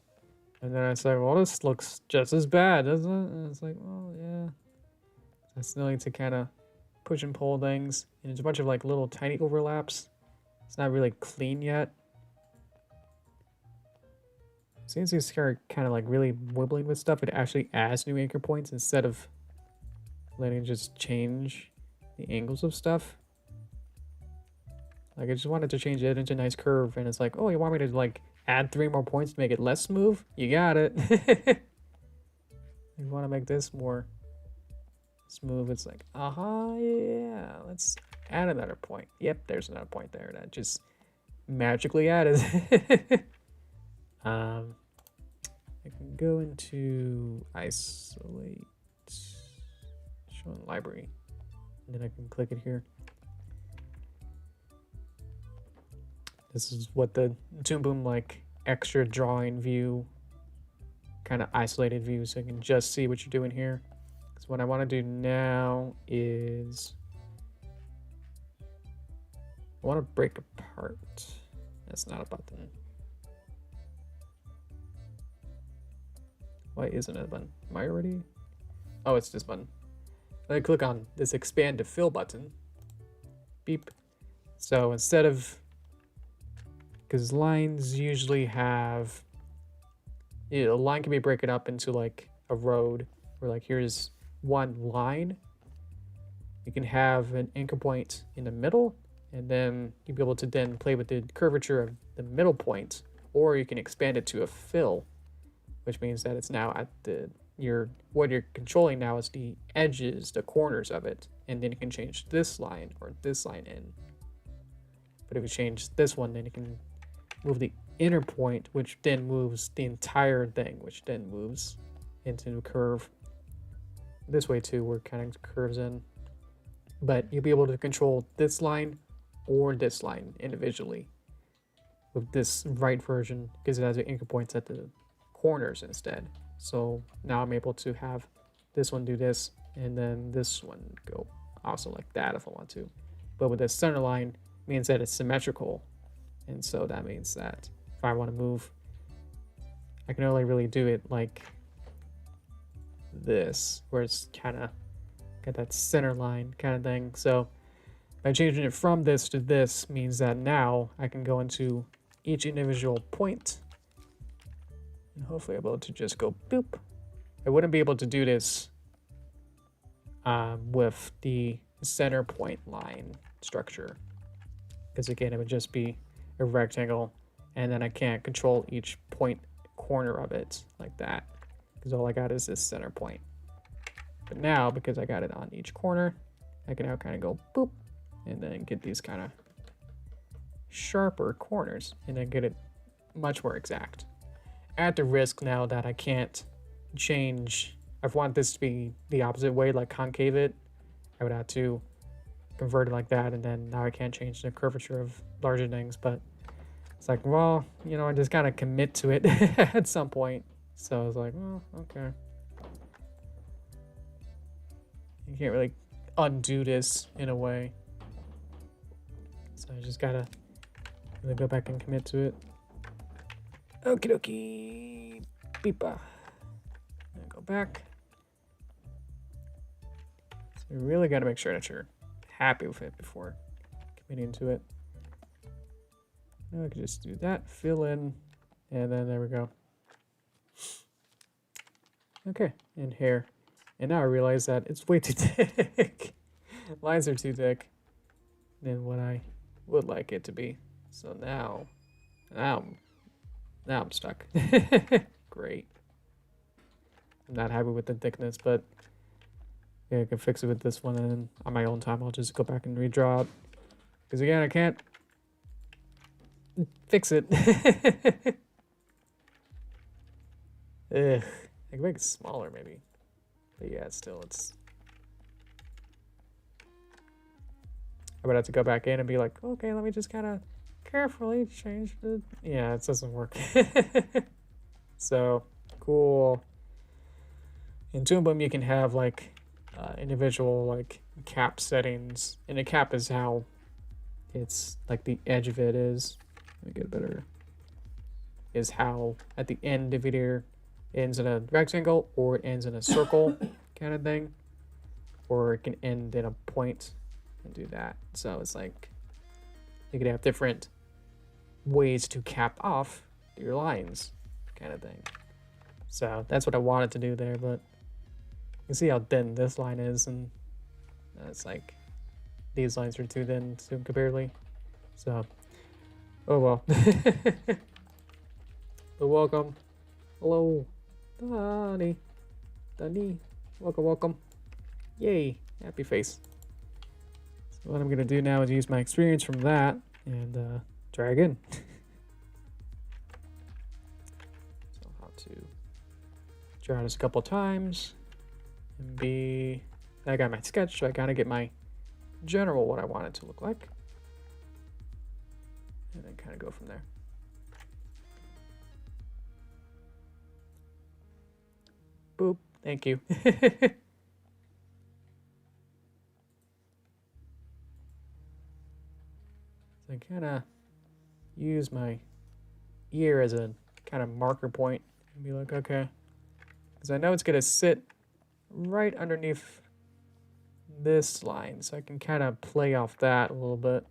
And then I say, well, this looks just as bad, doesn't it? And it's like, well, yeah. I still need to kind of push and pull things. And there's a bunch of like little tiny overlaps. It's not really clean yet. Since you start kind of like really wibbling with stuff, it actually adds new anchor points instead of letting it just change the angles of stuff. Like, I just wanted to change it into a nice curve, and it's like, oh, you want me to like add 3 more points to make it less smooth? You got it. You want to make this more smooth? It's like, yeah, let's add another point. Yep, there's another point there that just magically added. I can go into isolate, show in library, and then I can click it here. This is what the Toon Boom like extra drawing view, kind of isolated view, so you can just see what you're doing here. Because what I want to do now is I want to break apart. That's not a button. Why isn't it a button? Am I already? Oh, it's this button. Then I click on this expand to fill button. Beep. So instead of, because lines usually have, you know, a line can be broken up into like a road, where like here's one line. You can have an anchor point in the middle, and then you'll be able to then play with the curvature of the middle point, or you can expand it to a fill, which means that it's now at the, what you're controlling now is the edges, the corners of it, and then you can change this line or this line in. But if you change this one, then you can move the inner point, which then moves the entire thing, which then moves into a curve. This way too, where it kind of curves in. But you'll be able to control this line or this line individually with this right version, because it has the anchor points at the corners instead. So now I'm able to have this one do this, and then this one go also like that if I want to. But with the center line means that it's symmetrical. And so that means that if I want to move, I can only really do it like this, where it's kind of got that center line kind of thing. So by changing it from this to this means that now I can go into each individual point and hopefully I'm able to just go boop. I wouldn't be able to do this with the center point line structure, because again it would just be a rectangle and then I can't control each point corner of it like that, because all I got is this center point. But now, because I got it on each corner, I can now kind of go boop and then get these kind of sharper corners and then get it much more exact. At the risk now that I can't change, I want this to be the opposite way, like concave it, I would have to convert it like that, and then now I can't change the curvature of larger things. But it's like, well, you know, I just gotta commit to it at some point. So I was like, well, okay. You can't really undo this in a way. So I just gotta really go back and commit to it. Okie dokie. Beepa. And go back. So you really gotta make sure that you're happy with it before committing to it. Now I can just do that, fill in, and then there we go. Okay, and here. And now I realize that it's way too thick. Lines are too thick than what I would like it to be. So now I'm stuck. Great. I'm not happy with the thickness, but yeah, I can fix it with this one, and then on my own time I'll just go back and redraw it. Because again, I can't fix it. Ugh. I can make it smaller maybe. But yeah, still it's... I would have to go back in and be like, okay, let me just kind of carefully change the... Yeah, it doesn't work. So, cool. In Toon Boom, you can have like individual like cap settings. And a cap is how it's like the edge of it is. Let me get a better... Is how at the end of it here ends in a rectangle, or it ends in a circle kind of thing, or it can end in a point and do that. So it's like you could have different ways to cap off your lines kind of thing. So that's what I wanted to do there, but you can see how thin this line is, and it's like these lines are too thin comparatively. So oh well. But welcome. Hello. Danny. Welcome, welcome. Yay. Happy face. So what I'm going to do now is use my experience from that and try again. So I'll have to try this a couple times. And I got my sketch, so I gotta get my general what I want it to look like. And then kind of go from there. Boop. Thank you. So I kind of use my ear as a kind of marker point and be like, okay, because I know it's going to sit right underneath this line, so I can kind of play off that a little bit.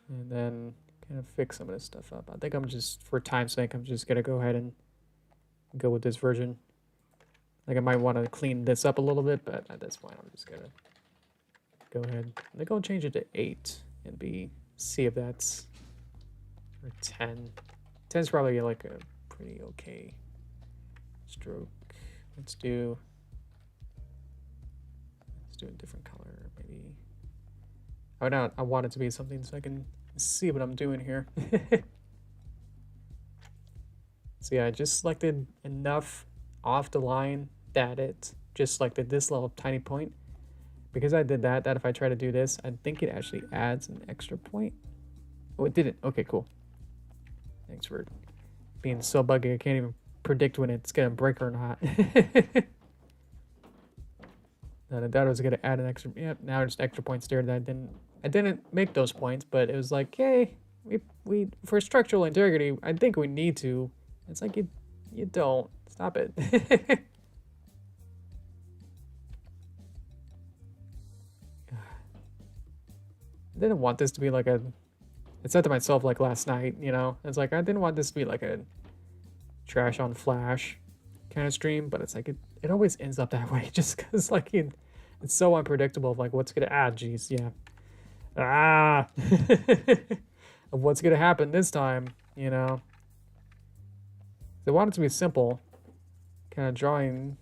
And then kind of fix some of this stuff up. I think I'm just, for time's sake, I'm just going to go ahead and go with this version. Like I might want to clean this up a little bit, but at this point I'm just going to go ahead. I'm going to change it to 8 and see if that's, or 10. 10 is probably like a pretty okay stroke. Let's do a different color, maybe. Oh no, I want it to be something so I can see what I'm doing here. So yeah, I just selected enough off the line that it just selected this little tiny point. Because I did that if I try to do this, I think it actually adds an extra point. Oh, it didn't. Okay, cool. Thanks for being so buggy I can't even predict when it's gonna break or not. And I thought I was gonna add an extra. Yep, now just extra points there that I didn't make those points, but it was like, hey, we for structural integrity, I think we need to. It's like you don't. Stop it. I didn't want this to be like a. I said to myself like last night, you know, it's like I didn't want this to be like a trash on flash kind of stream, but it's like it always ends up that way just because like it's so unpredictable of like what's gonna jeez, yeah. Of what's gonna happen this time, you know. I want it to be simple, kind of drawing,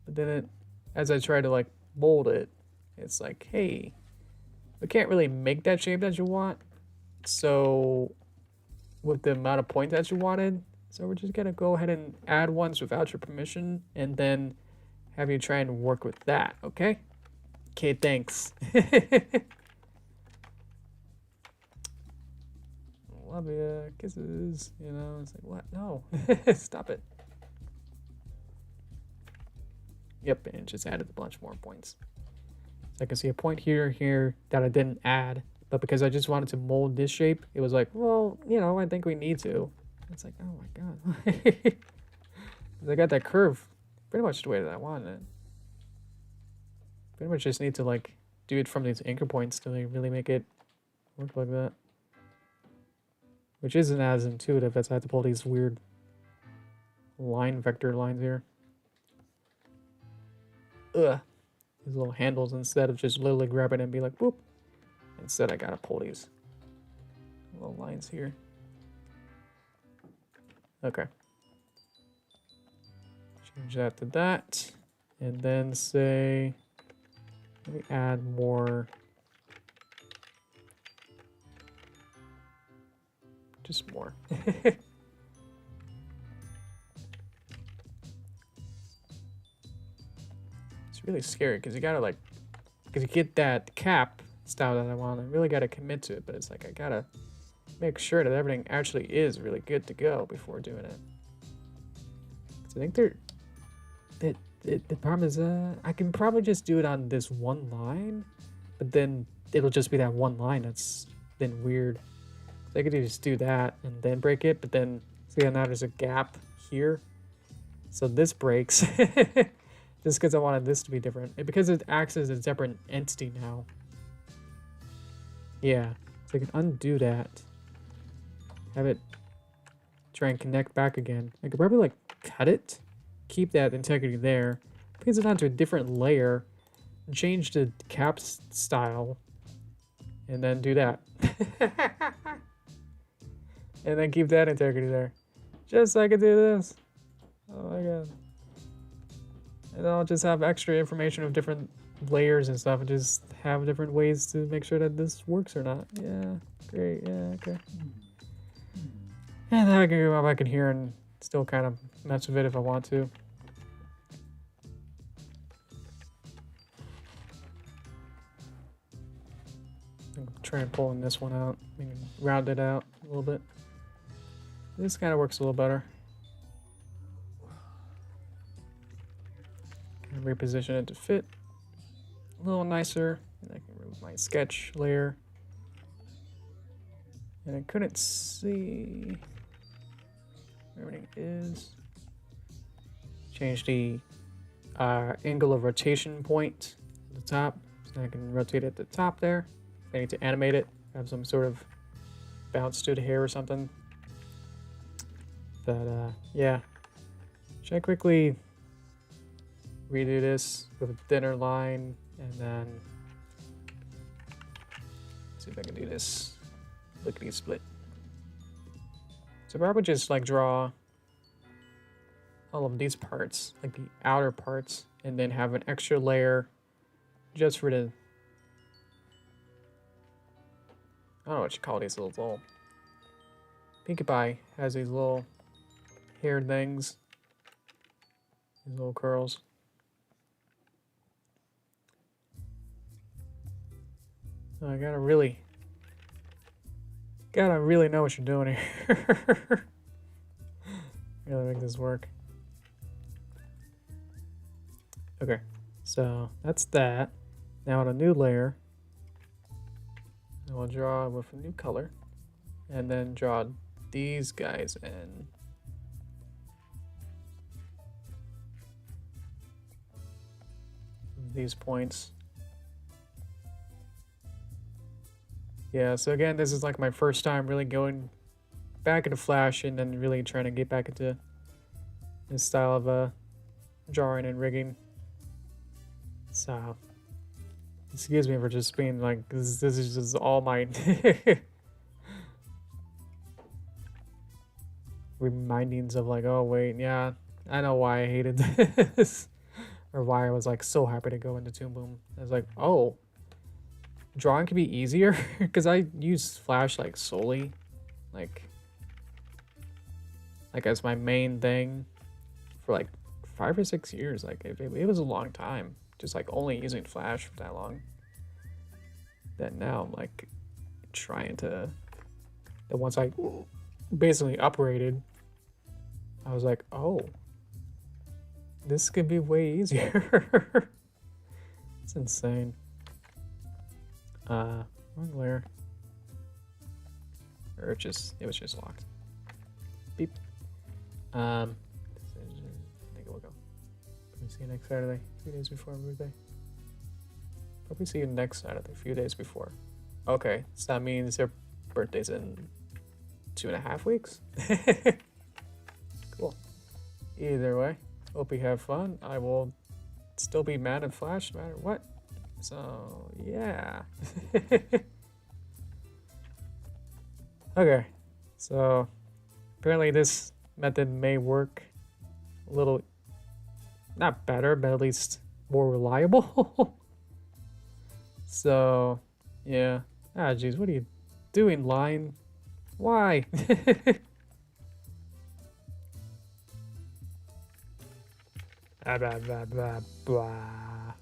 but then as I try to like mold it, it's like, hey, we can't really make that shape that you want, so with the amount of points that you wanted, so we're just gonna go ahead and add ones without your permission, and then have you try and work with that, okay? Okay, thanks. Love ya, kisses, you know, it's like, what? No, stop it. Yep, and it just added a bunch more points. So I can see a point here that I didn't add, but because I just wanted to mold this shape, it was like, well, you know, I think we need to. It's like, oh my god. I got that curve pretty much the way that I wanted it. Pretty much just need to like do it from these anchor points to like, really make it work like that. Which isn't as intuitive as I have to pull these weird line vector lines here. Ugh. These little handles instead of just literally grabbing it and be like, whoop. Instead, I gotta pull these little lines here. Okay. Change that to that. And then say, let me add more. Just more. It's really scary because you gotta like, because you get that cap style that I want, I really gotta commit to it, but it's like I gotta make sure that everything actually is really good to go before doing it. I think the problem is I can probably just do it on this one line, but then it'll just be that one line that's then weird. So I could just do that and then break it, but then see how now there's a gap here. So this breaks. Just because I wanted this to be different. And because it acts as a separate entity now. Yeah. So I can undo that. Have it try and connect back again. I could probably like cut it. Keep that integrity there. Place it onto a different layer. Change the cap style. And then do that. And then keep that integrity there. Just so I can do this. Oh my god. And I'll just have extra information of different layers and stuff and just have different ways to make sure that this works or not. Yeah, great, yeah, okay. And then I can go back in here and still kind of mess with it if I want to. I'm trying pulling this one out, maybe round it out a little bit. This kind of works a little better. Reposition it to fit a little nicer, and I can remove my sketch layer. And I couldn't see where everything is. Change the angle of rotation point at the top, so I can rotate it at the top there. If I need to animate it, have some sort of bounce to the hair or something. But yeah, should I quickly redo this with a thinner line, and then see if I can do this lickety split. So if I would just like draw all of these parts, like the outer parts, and then have an extra layer just for the, I don't know what you call these little Pinkie Pie has these little hair things, these little curls. I gotta really know what you're doing here. Really make this work. Okay, so that's that. Now on a new layer, I will draw with a new color, and then draw these guys in. These points. Yeah, so again, this is like my first time really going back into Flash and then really trying to get back into this style of drawing and rigging. So, excuse me for just being like, this is just all my remindings of like, oh wait, yeah, I know why I hated this. Or why I was like so happy to go into Toon Boom. I was like, oh, drawing can be easier? Because I use Flash like solely, like as my main thing for like 5 or 6 years. Like it was a long time, just like only using Flash for that long. That now I'm like trying to. Then once I basically upgraded, I was like, oh, this could be way easier. It's insane. Wrong layer. Or it was just locked. Beep. I think it will go. Probably see you next Saturday, 3 days before my birthday. Probably see you next Saturday, a few days before. Okay, so that means your birthday's in 2.5 weeks? Cool. Either way, hope you have fun. I will still be mad at Flash no matter what. So, yeah. Okay, so apparently this method may work a little, not better, but at least more reliable. So, yeah. Ah, jeez, what are you doing, line? Why? Blah, blah, blah, blah, blah.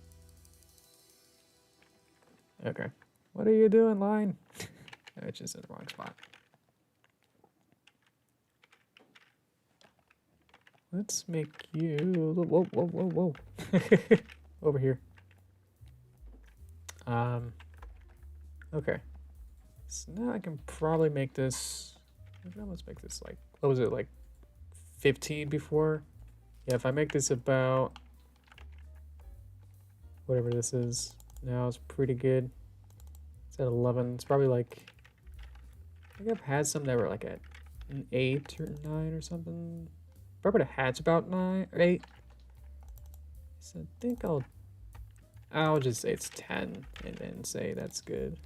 Okay. What are you doing, line? It's just in the wrong spot. Let's make you... Whoa, whoa, whoa, whoa. Over here. Okay. So now I can probably make this... Let's make this like... What was it, like 15 before? Yeah, if I make this about... Whatever this is. Now it's pretty good. It's at 11. It's probably like... I think I've had some that were like at an 8 or 9 or something. Probably the hat's about 9 or 8. So I think I'll just say it's 10 and then say that's good.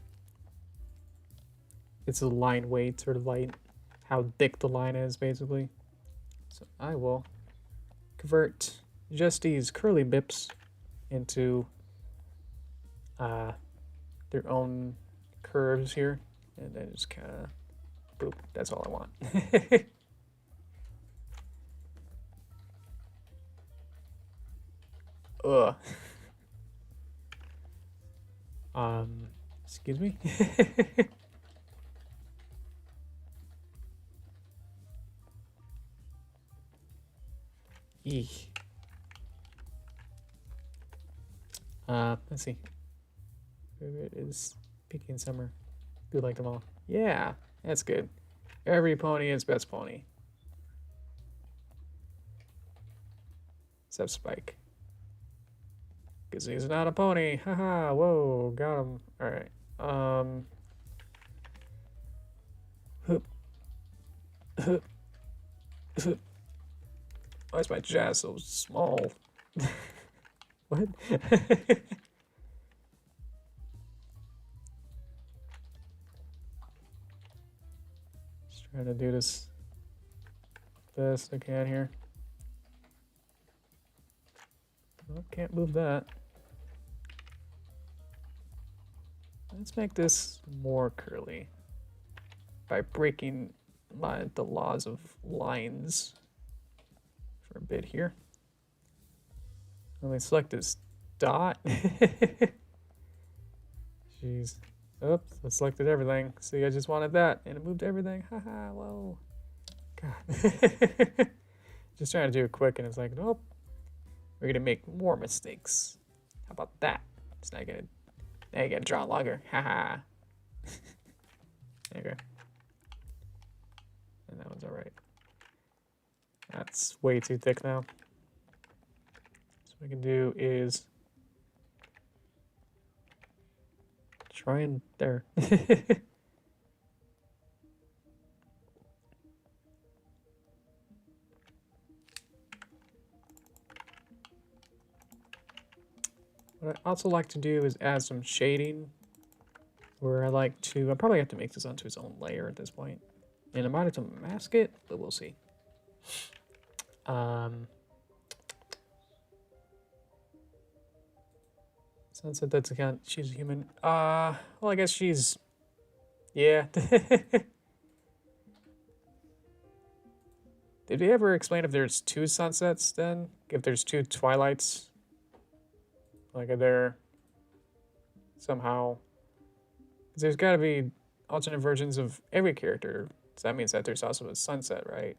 It's a line weight, sort of like how thick the line is, basically. So I will convert just these curly bips into their own curves here, and then just kind of boop. That's all I want. Ugh. Excuse me. Eek. Let's see. Favorite is Pinky and Summer. Do like them all. Yeah, that's good. Every pony is best pony. Except Spike. Because he's not a pony. Haha, whoa, got him. Alright. Why is my jazz so small? What? Just trying to do this best I can here. Oh, can't move that. Let's make this more curly by breaking the laws of lines for a bit here. Let me select this dot. Jeez. Oops, I selected everything. See, I just wanted that, and it moved everything. Haha, whoa. God. Just trying to do it quick, and it's like, nope, we're gonna make more mistakes. How about that? It's not gonna. Now you gotta draw longer. Haha. Okay. And that one's alright. That's way too thick now. So what we can do is try and there. What I also like to do is add some shading, where I probably have to make this onto its own layer at this point. And I might have to mask it, but we'll see. Sunset, that's account, she's a human. Well, I guess she's, yeah. Did we ever explain if there's two sunsets then? If there's two twilights? Like, are there somehow... Because there's got to be alternate versions of every character. So that means that there's also a sunset, right?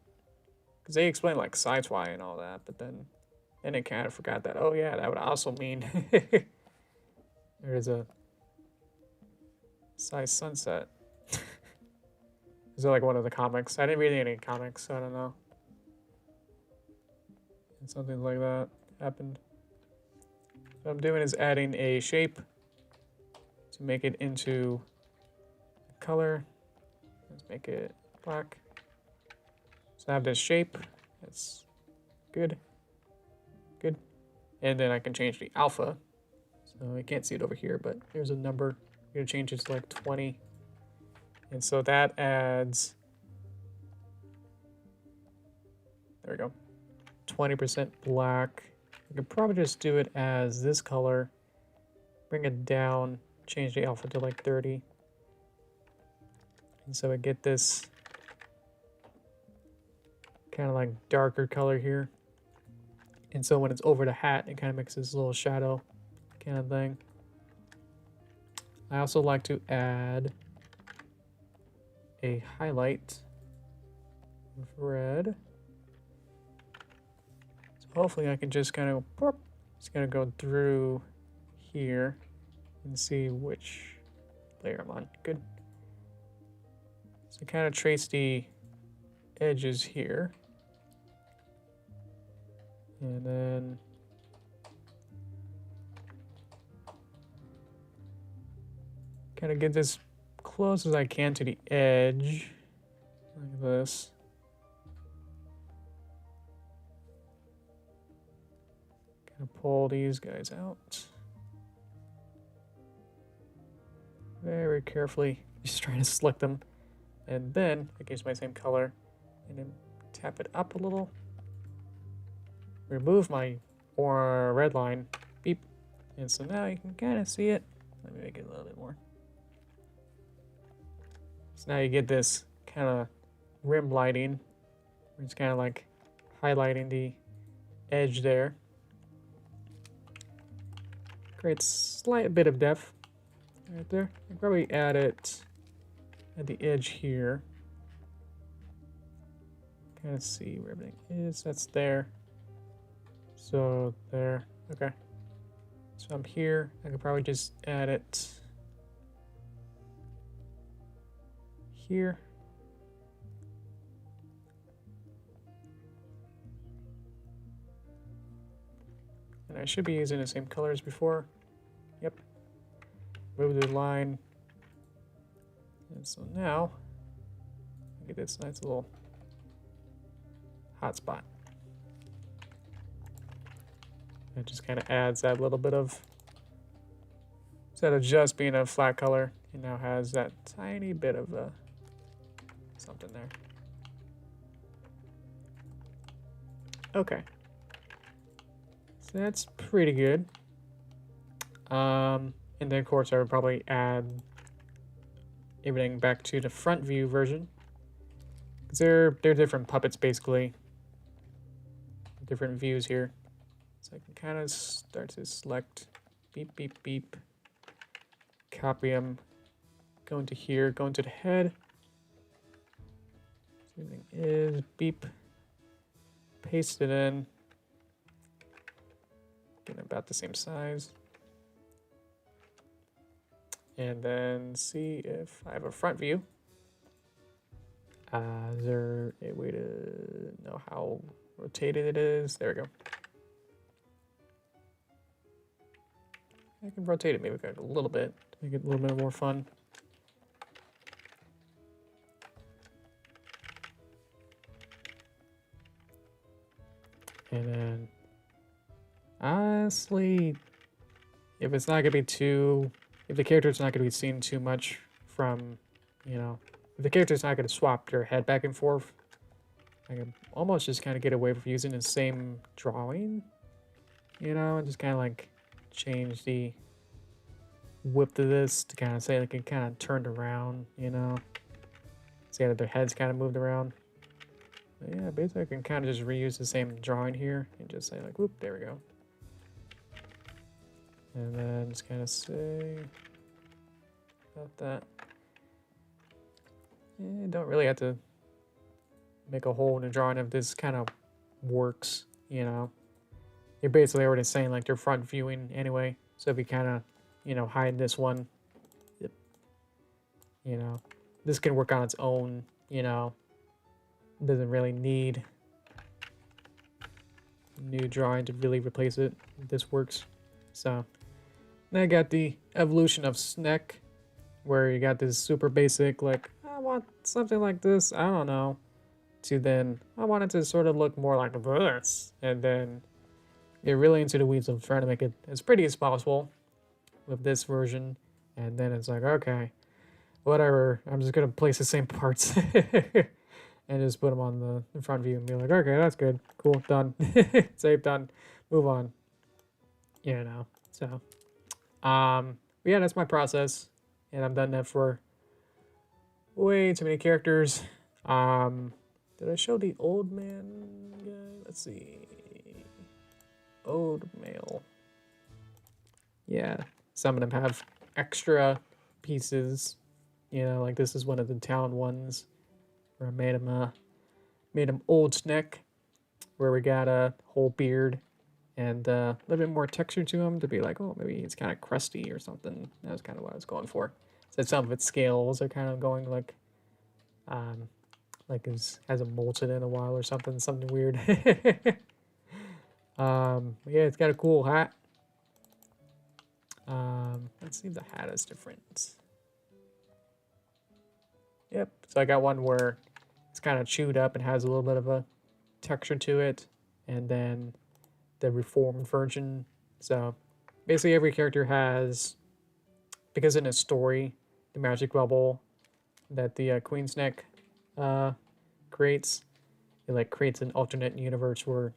Because they explain, like, sci-fi and all that, but then I kind of forgot that, oh yeah, that would also mean there is a sci sunset. Is it like one of the comics? I didn't read any comics, so I don't know. And something like that happened. What I'm doing is adding a shape to make it into color. Let's make it black. So I have this shape. That's good. Good. And then I can change the alpha. So I can't see it over here, but here's a number. I'm going to change it to like 20. And so that adds, there we go, 20% black. I could probably just do it as this color, bring it down, change the alpha to like 30. And so I get this kind of like darker color here. And so when it's over the hat, it kind of makes this little shadow kind of thing. I also like to add a highlight with red. So hopefully I can just kind of, just gonna go through here and see which layer I'm on. Good. So kind of trace the edges here. And then kind of get this close as I can to the edge, like this. Kind of pull these guys out. Very carefully, just trying to select them. And then, I use my same color, and then tap it up a little. Remove my red line, beep. And so now you can kind of see it. Let me make it a little bit more. So now you get this kind of rim lighting, where it's kind of like highlighting the edge there. Creates slight bit of depth right there. I can probably add it at the edge here. Kind of see where everything is. That's there. So there. Okay. So I'm here. I could probably just add it here. And I should be using the same color as before. Yep. Move the line. And so now, get this nice little hot spot. It just kind of adds that little bit of, instead of just being a flat color, it now has that tiny bit of something there. Okay. So that's pretty good. And then of course I would probably add everything back to the front view version. Because they're different puppets basically. Different views here. So I can kind of start to select beep, beep, beep. Copy them. Go into here, go into the head. Everything is beep. paste it in. Get about the same size. And then see if I have a front view. Is there a way to know how rotated it is? There we go. I can rotate it maybe a little bit to make it a little bit more fun. And then, honestly, if it's not gonna be too, if the character's not gonna be seen too much from, you know, if the character's not gonna swap their head back and forth, I can almost just kind of get away from using the same drawing, you know, and just kind of like change the width of this to kind of say like it kind of turned around, you know. See how their heads kind of moved around. But yeah, basically I can kind of just reuse the same drawing here and just say like, whoop, there we go. And then just kind of say about that. You don't really have to make a hole in the drawing if this kind of works, you know. You're basically already saying like they're front viewing anyway. So if you kind of, you know, hide this one, yep. You know, this can work on its own, you know. Doesn't really need new drawing to really replace it. This works. So then I got the evolution of Sneck, where you got this super basic, like, I want something like this, I don't know, to then, I want it to sort of look more like this, and then get really into the weeds of trying to make it as pretty as possible with this version, and then it's like, okay, whatever, I'm just gonna place the same parts and just put them on the front view and be like, okay, that's good, cool, done, save, done, move on, you know. So but yeah, that's my process, and I've done that for way too many characters. Did I show the old man guy? Let's see. Old male. Yeah, some of them have extra pieces. You know, like this is one of the town ones where I made him old Sneck, where we got a whole beard and a little bit more texture to him to be like, oh, maybe he's kind of crusty or something. That was kind of what I was going for. So some of its scales are kind of going like hasn't molted in a while or something weird. Yeah, it's got a cool hat. Let's see if the hat is different. Yep, so I got one where it's kind of chewed up and has a little bit of a texture to it, and then the reformed version. So basically every character has, because in a story, the magic bubble that the Queen Sneck creates, it like creates an alternate universe where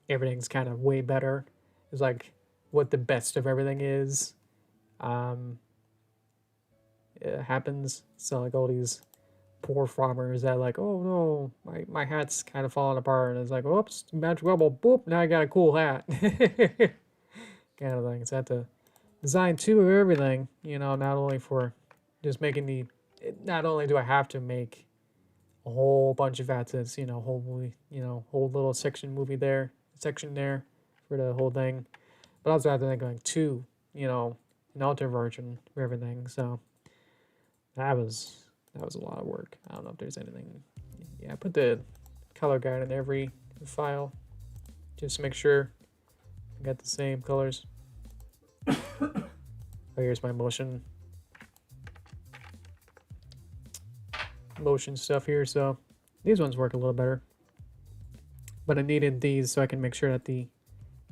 everything's kind of way better. It's like what the best of everything is. It happens. So like all these poor farmers that like, oh no, my hat's kind of falling apart, and it's like, oops, magic bubble, boop, now I got a cool hat. Kind of thing. It's had to design two of everything, you know, not only for just making not only do I have to make a whole bunch of hats, it's, you know, whole movie, you know, whole little section there for the whole thing, but also I have to make like two, you know, an alternate version for everything. So that was a lot of work. I don't know if there's anything. Yeah, I put the color guide in every file just to make sure I got the same colors. Oh, here's my motion stuff here. So these ones work a little better, but I needed these so I can make sure that the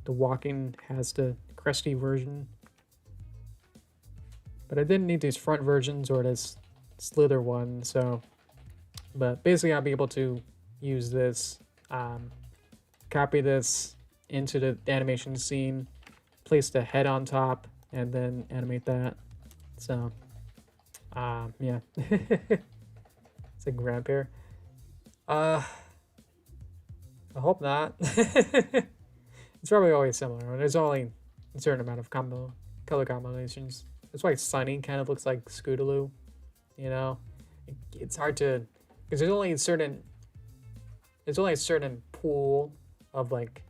walking has the crusty version. But I didn't need these front versions or this slither one, so, but basically I'll be able to use this, copy this into the animation scene, place the head on top, and then animate that. So, yeah. It's a grab pair. I hope not. It's probably always similar. There's only a certain amount of color combinations. That's why Sunny kind of looks like Scootaloo. You know, it's hard to, because there's only a certain pool of like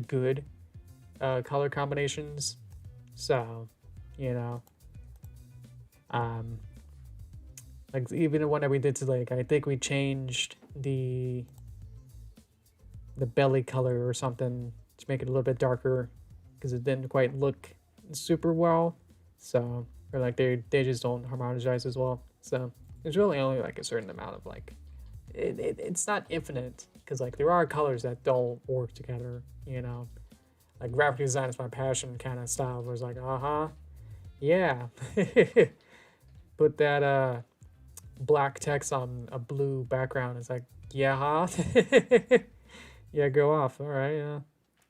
good color combinations. So, you know, like even the one that we did to like, I think we changed the belly color or something to make it a little bit darker because it didn't quite look super well. So, or like they just don't harmonize as well. So there's really only like a certain amount of like, it's not infinite because like there are colors that don't work together, you know. Like graphic design is my passion kind of style where it's like, yeah. Put that black text on a blue background. It's like, yeah, yeah, go off. All right, yeah.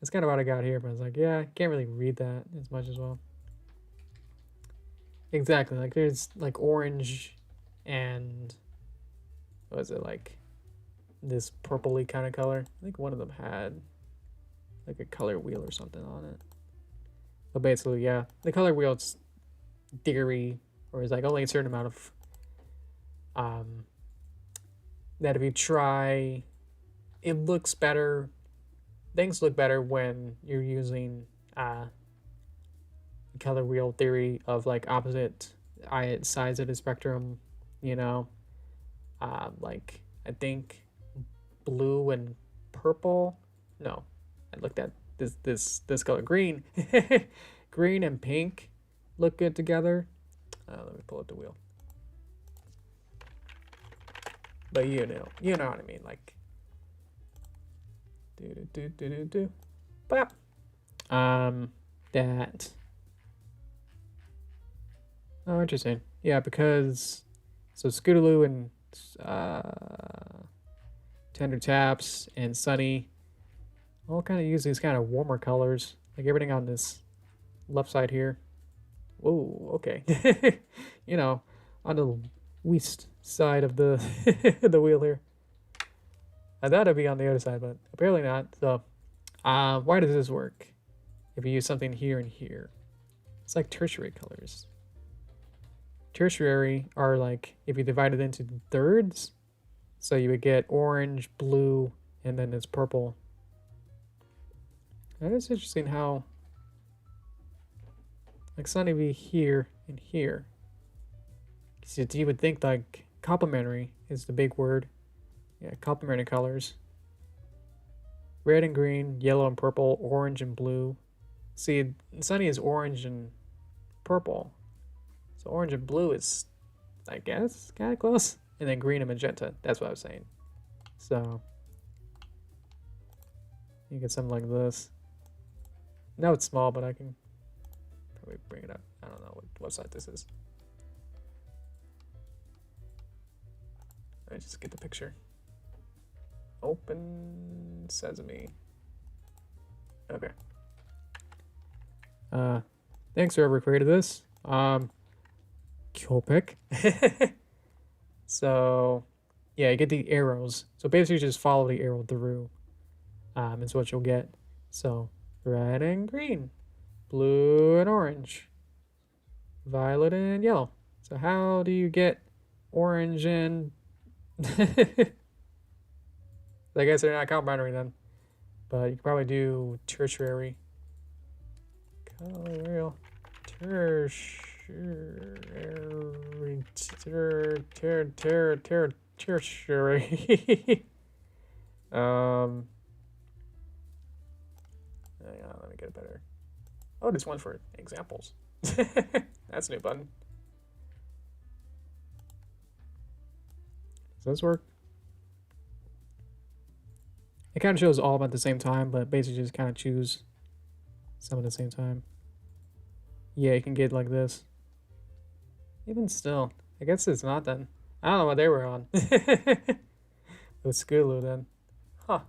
That's kind of what I got here, but I was like, yeah, I can't really read that as much as well. Exactly, like there's like orange and what was it, like this purpley kind of color. I think one of them had like a color wheel or something on it. But basically, yeah, the color wheel it's theory, or is like only a certain amount of that if you try, it looks better. Things look better when you're using color wheel theory of like opposite sides of the spectrum, you know. Like I think blue and purple. No, I looked at this color green. Green and pink look good together. Let me pull up the wheel. But you know what I mean. Like do. Bap. That. Oh, interesting. Yeah, because so Scootaloo and Tender Taps and Sunny all kind of use these kind of warmer colors. Like everything on this left side here. Whoa, okay. You know, on the west side of the the wheel here. I thought it'd be on the other side, but apparently not. So, why does this work? If you use something here and here, it's like tertiary colors. Tertiary are like if you divide it into thirds, so you would get orange, blue, and then it's purple. That is interesting how like Sunny be here and here. So you would think like complementary is the big word. Yeah, complementary colors. Red and green, yellow and purple, orange and blue. See, Sunny is orange and purple. So orange and blue is, I guess, kind of close. And then green and magenta. That's what I was saying. So you get something like this. Now it's small, but I can probably bring it up. I don't know what side this is. Let me just get the picture. Open Sesame. Okay. Thanks whoever created this. Copic. So yeah, you get the arrows. So basically just follow the arrow through. Is what you'll get. So red and green, blue and orange, violet and yellow. So how do you get orange and I guess they're not complementary then. But you can probably do tertiary. Color tertiary. Hang on, let me get it better. Oh, this one for examples. That's a new button. Does this work? It kind of shows all of them at the same time, but basically just kind of choose some at the same time. Yeah, you can get like this. Even still, I guess it's not then. I don't know what they were on. It was Scootaloo then. Huh.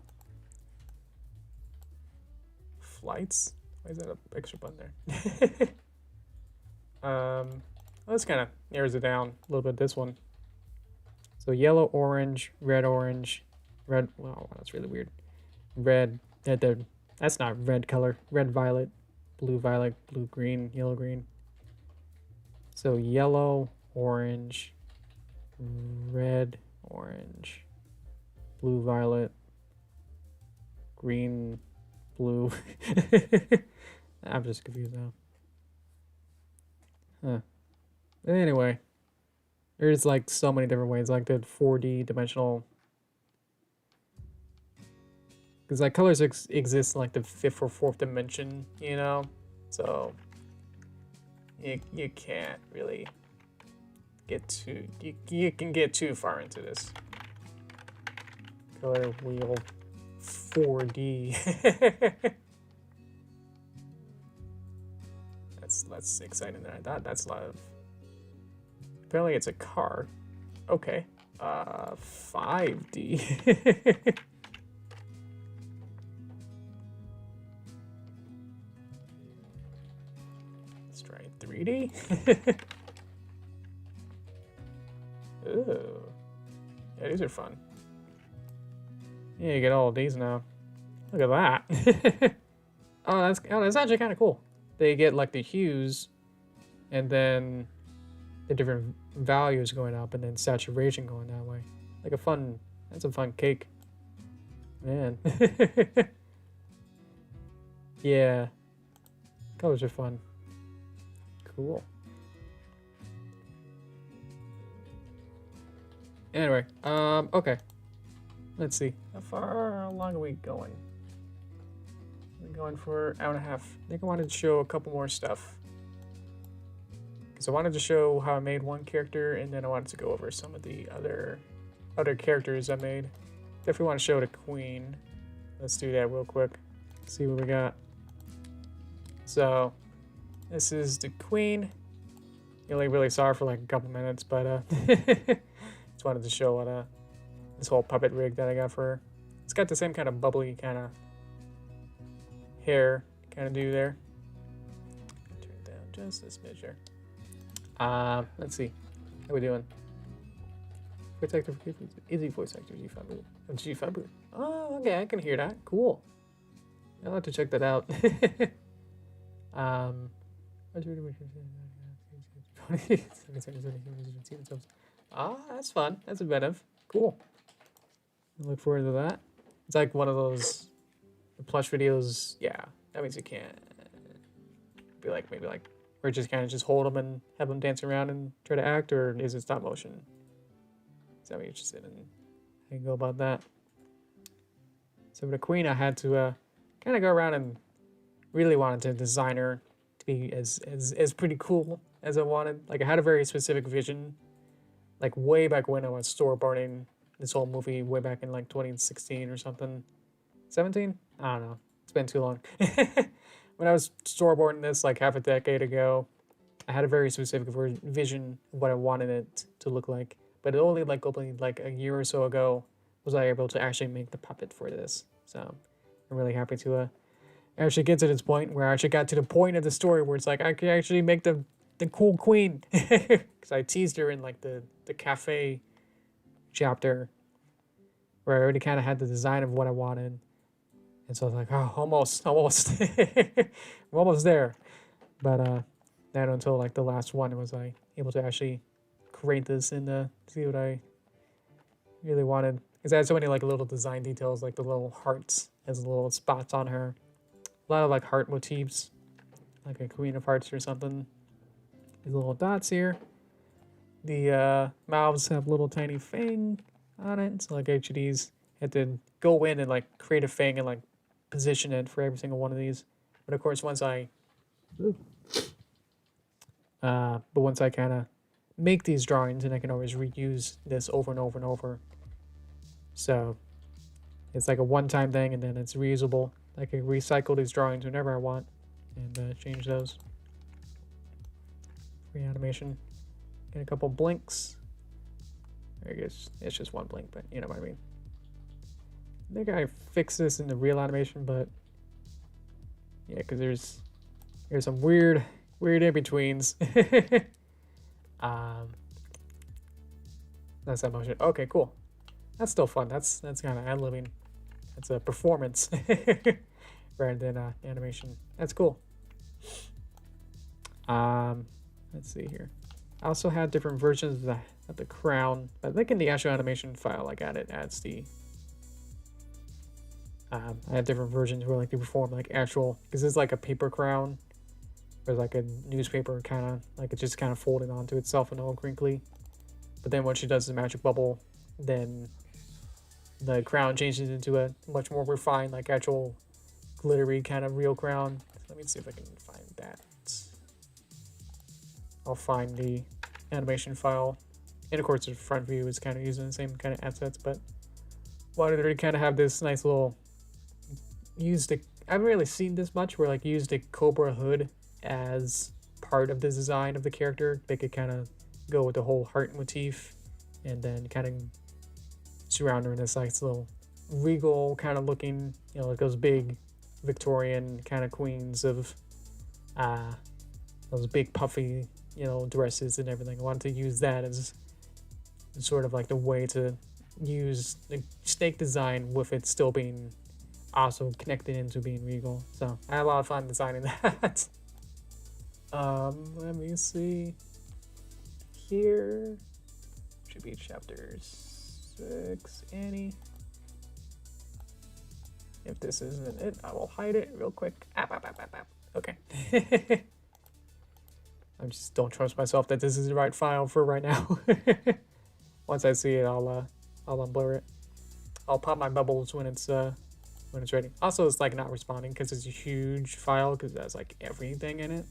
Flights? Why is that a extra button there? Well, this kind of narrows it down a little bit, this one. So yellow, orange, red, wow, that's really weird. Red, that's not red color. Red, violet, blue, green, yellow, green. So yellow, orange, red, orange, blue, violet, green, blue. I'm just confused now. Huh. Anyway, there's like so many different ways, like the 4D dimensional. Because like colors exist in like the 5th or 4th dimension, you know? So you can't really get too, you can get too far into this. Color wheel 4D. That's exciting. That's a lot of. Apparently it's a car. Okay. 5D. Let's try 3D. Ooh. Yeah, these are fun. Yeah, you get all of these now. Look at that. Oh, that's actually kind of cool. They get like the hues, and then the different values going up, and then saturation going that way. Like that's a fun cake. Man. Yeah. Colors are fun. Cool. Anyway, okay. Let's see. How long are we going? We're going for an hour and a half. I think I wanted to show a couple more stuff. Because I wanted to show how I made one character, and then I wanted to go over some of the other characters I made. Definitely want to show the queen. Let's do that real quick. See what we got. So, this is the queen. You only really saw her for like a couple minutes, but just wanted to show what this whole puppet rig that I got for her. It's got the same kind of bubbly kind of hair kind of do there. Turn it down just this measure. Let's see. How we doing? Voice actor, easy voice actor, G5. G5. Oh, okay, I can hear that. Cool. I'll have to check that out. That's fun. That's inventive. Cool. I look forward to that. It's like one of those plush videos. Yeah, that means you can't be like maybe like or just kind of just hold them and have them dance around and try to act, or is it stop motion? Is that what you're interested in? How you go about that? So for the queen, I had to kind of go around and really wanted to design her to be as pretty cool as I wanted. Like I had a very specific vision, like way back when I was storyboarding this whole movie, way back in like 2016 or something. 17? I don't know. It's been too long. When I was storyboarding this like half a decade ago, I had a very specific vision of what I wanted it to look like. But it only like a year or so ago was I able to actually make the puppet for this. So I'm really happy to actually get to this point where I actually got to the point of the story where it's like I could actually make the cool queen. Because I teased her in like the cafe chapter where I already kind of had the design of what I wanted. And so I was like, oh, almost. We're almost there. But not until like the last one was I able to actually create this and see what I really wanted. Because I had so many like little design details, like the little hearts as little spots on her. A lot of like heart motifs, like a Queen of Hearts or something. These little dots here. The mouths have little tiny fang on it. So like HDs had to go in and like create a fang and like position it for every single one of these. But of course, once I kind of make these drawings, and I can always reuse this over and over and over. So it's like a one-time thing, and then it's reusable. I can recycle these drawings whenever I want and change those. Free animation. Get a couple blinks. I guess it's just one blink, but you know what I mean. I think I fixed this in the real animation, but yeah, because there's some weird in-betweens. That's that motion. Okay, cool. That's still fun. That's kind of ad-libbing. That's a performance rather than animation. That's cool. Let's see here. I also had different versions of the crown, but I think in the actual animation file I got it adds the I have different versions where like they perform like actual, because it's like a paper crown, or like a newspaper kind of, like it just kind of folded onto itself and all crinkly. But then when she does the magic bubble, then the crown changes into a much more refined, like actual glittery kind of real crown. Let me see if I can find that. I'll find the animation file. And of course the front view is kind of using the same kind of assets, but wanted to kind of have this nice little I haven't really seen this much where like used a Cobra hood as part of the design of the character. They could kind of go with the whole heart motif and then kind of surround her in this nice little regal kind of looking, you know, like those big Victorian kind of queens of those big puffy, you know, dresses and everything. I wanted to use that as sort of like the way to use the snake design with it still being also connected into being regal. So I had a lot of fun designing that. Let me see. Here should be chapter 6, Annie. If this isn't it, I will hide it real quick. Okay. I just don't trust myself that this is the right file for right now. Once I see it, I'll unblur it. I'll pop my bubbles when it's ready. Also, it's like not responding because it's a huge file because it has like everything in it.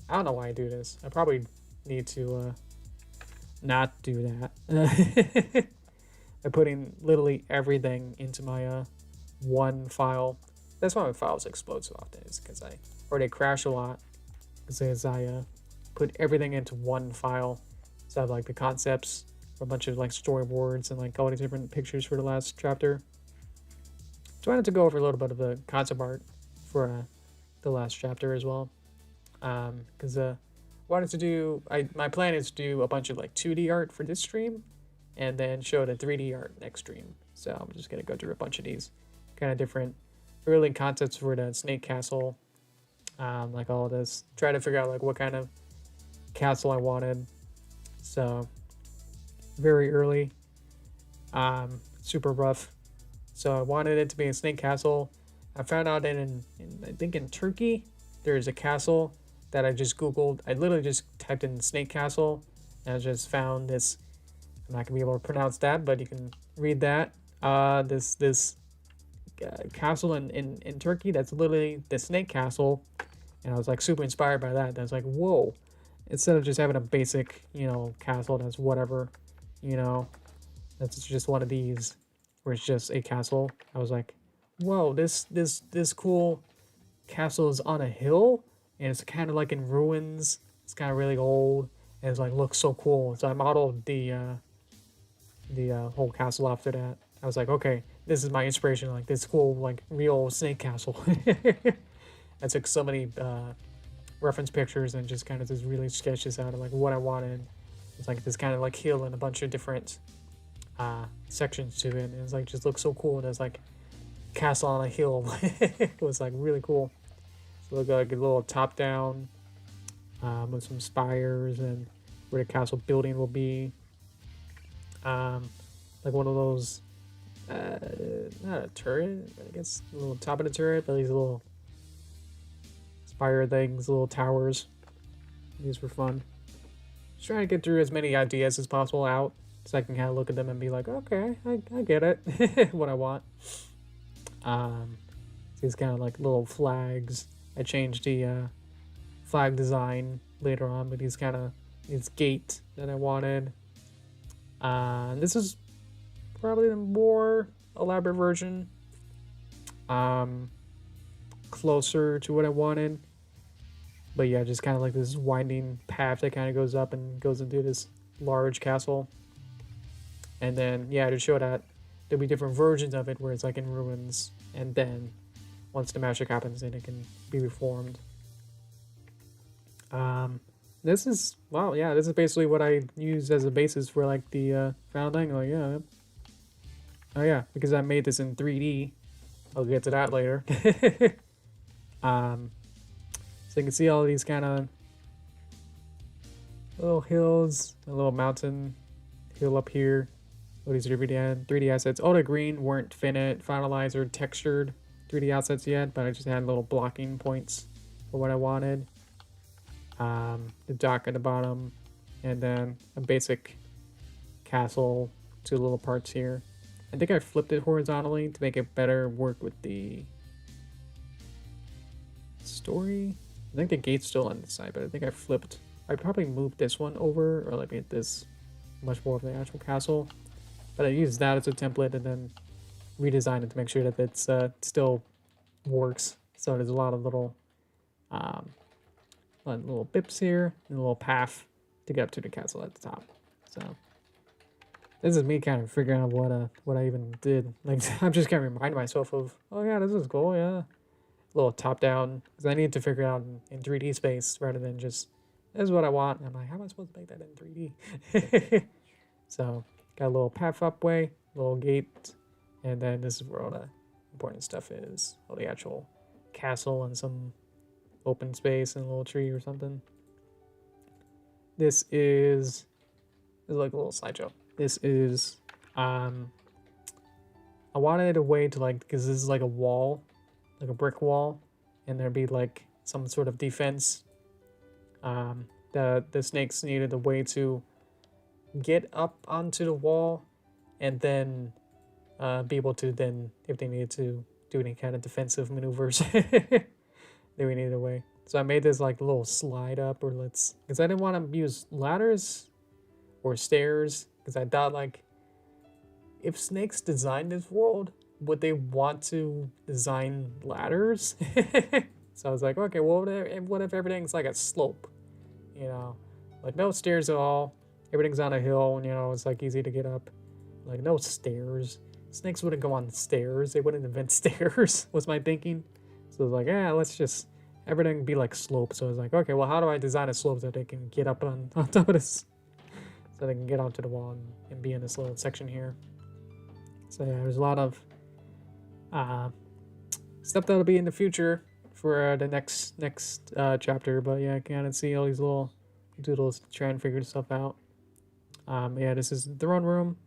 I don't know why I do this. I probably need to not do that. By putting literally everything into my one file. That's why my files explode so often, is because they crash a lot because I put everything into one file. So I have like the concepts, a bunch of like storyboards and like all these different pictures for the last chapter. So I wanted to go over a little bit of the concept art for the last chapter as well, because wanted to do. My plan is to do a bunch of like 2D art for this stream, and then show the 3D art next stream. So I'm just gonna go through a bunch of these kind of different early concepts for the snake castle, like all of this. Try to figure out like what kind of castle I wanted. So very early, super rough. So I wanted it to be a snake castle. I found out that I think in Turkey, there's a castle that I just Googled. I literally just typed in snake castle and I just found this. I'm not gonna be able to pronounce that, but you can read that. This castle in Turkey that's literally the snake castle. And I was like super inspired by that. I was like, whoa, instead of just having a basic, you know, castle that's whatever, you know, that's just one of these where it's just a castle. I was like, whoa, this cool castle is on a hill and it's kind of like in ruins. It's kind of really old and it's like looks so cool. So I modeled the whole castle after that. I was like, okay, this is my inspiration, like this cool like real snake castle. I took so many reference pictures and just kind of just really sketched this out of like what I wanted. It's like this kind of like hill and a bunch of different sections to it, and it's like just looks so cool. There's like castle on a hill. It was like really cool. So look like a little top down with some spires and where the castle building will be. Like one of those not a turret, I guess a little top of the turret, but these little spire things, little towers. These were fun. Just trying to get through as many ideas as possible out so I can kind of look at them and be like, okay, I get it. What I want. These kind of like little flags. I changed the flag design later on, but these gate that I wanted. This is probably the more elaborate version. Closer to what I wanted. But yeah, just kind of like this winding path that kind of goes up and goes into this large castle. And then, yeah, to show that there'll be different versions of it where it's like in ruins. And then once the magic happens, then it can be reformed. This is, wow, yeah, this is basically what I used as a basis for like the founding. Oh, yeah. Oh, yeah, because I made this in 3D. I'll get to that later. So you can see all these kind of little hills, a little mountain hill up here, all these 3D assets. All the green weren't finalized or textured 3D assets yet, but I just had little blocking points for what I wanted. The dock at the bottom, and then a basic castle, 2 little parts here. I think I flipped it horizontally to make it better work with the story. I think the gate's still on the side, but I think I probably moved this one over, or like made this much more of the actual castle. But I used that as a template and then redesigned it to make sure that it's still works. So there's a lot of little bips here, and a little path to get up to the castle at the top. So this is me kind of figuring out what I even did. Like, I'm just kind of reminding myself of, oh yeah, this is cool, yeah. A little top down, because I need to figure it out in 3D space rather than just, this is what I want. And I'm like, how am I supposed to make that in 3D? So got a little path up way, little gate, and then this is where all the important stuff is. All the actual castle and some open space and a little tree or something. This is like a little slideshow. This is I wanted a way to, like, because this is like a wall, like a brick wall, and there'd be like some sort of defense. The snakes needed a way to get up onto the wall, and then be able to then, if they needed to do any kind of defensive maneuvers, then we needed a way. So I made this like little slide up, or because I didn't want to use ladders or stairs, because I thought, like, if snakes designed this world, would they want to design ladders? So I was like, okay, well, what if everything's like a slope? You know, like no stairs at all. Everything's on a hill, and it's like easy to get up. Like no stairs. Snakes wouldn't go on stairs. They wouldn't invent stairs, was my thinking. So I was like, yeah, let's just everything be like slope. So I was like, okay, well, how do I design a slope so they can get up on top of this? So they can get onto the wall and be in this little section here. So yeah, there's a lot of stuff that'll be in the future for the next chapter. But yeah, I kind of see all these little doodles trying to figure stuff out. Yeah, this is the throne room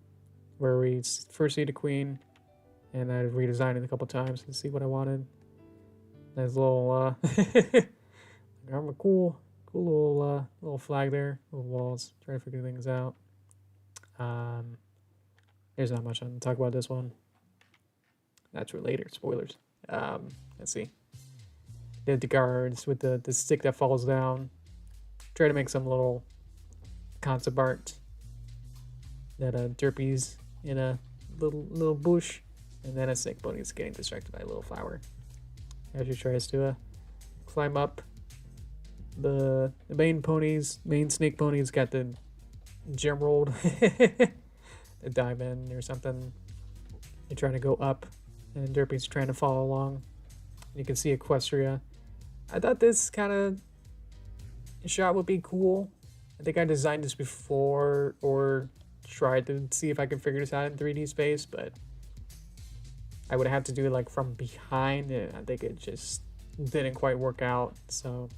where we first see the queen, and I've redesigned it a couple times to see what I wanted. Nice little cool little flag there, little walls, trying to figure things out. There's not much on to talk about this one. That's for later, spoilers. Let's see. Did the guards with the stick that falls down. Try to make some little concept art that Derpy's in a little bush, and then a snake bunny is getting distracted by a little flower as she tries to climb up. The main snake pony's got the gemerald, the diamond or something. They're trying to go up, and Derpy's trying to follow along. You can see Equestria. I thought this kind of shot would be cool. I think I designed this before, or tried to see if I could figure this out in 3D space, but I would have to do it like from behind, and I think it just didn't quite work out. So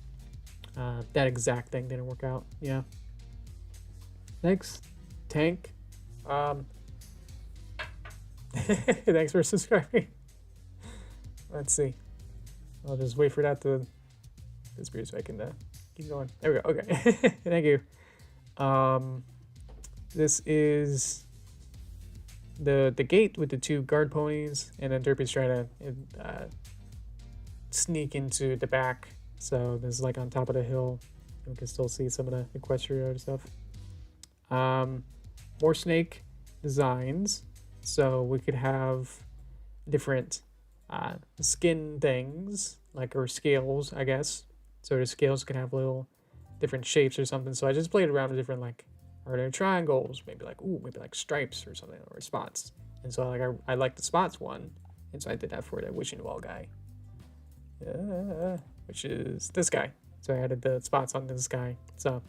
that exact thing didn't work out. Yeah. Thanks, Tank. Thanks for subscribing. Let's see. I'll just wait for that to disappear so I can keep going. There we go. Okay. Thank you. This is the gate with the 2 guard ponies, and then Derpy's trying to sneak into the back. So this is like on top of the hill. We can still see some of the Equestria and stuff. More snake designs. So we could have different skin things, like, or scales, I guess. So the scales can have little different shapes or something. So I just played around with different, like, are there triangles? Maybe like stripes or something, or spots. And so I like the spots one, and so I did that for the wishing well guy, which is this guy. So I added the spots on this guy. So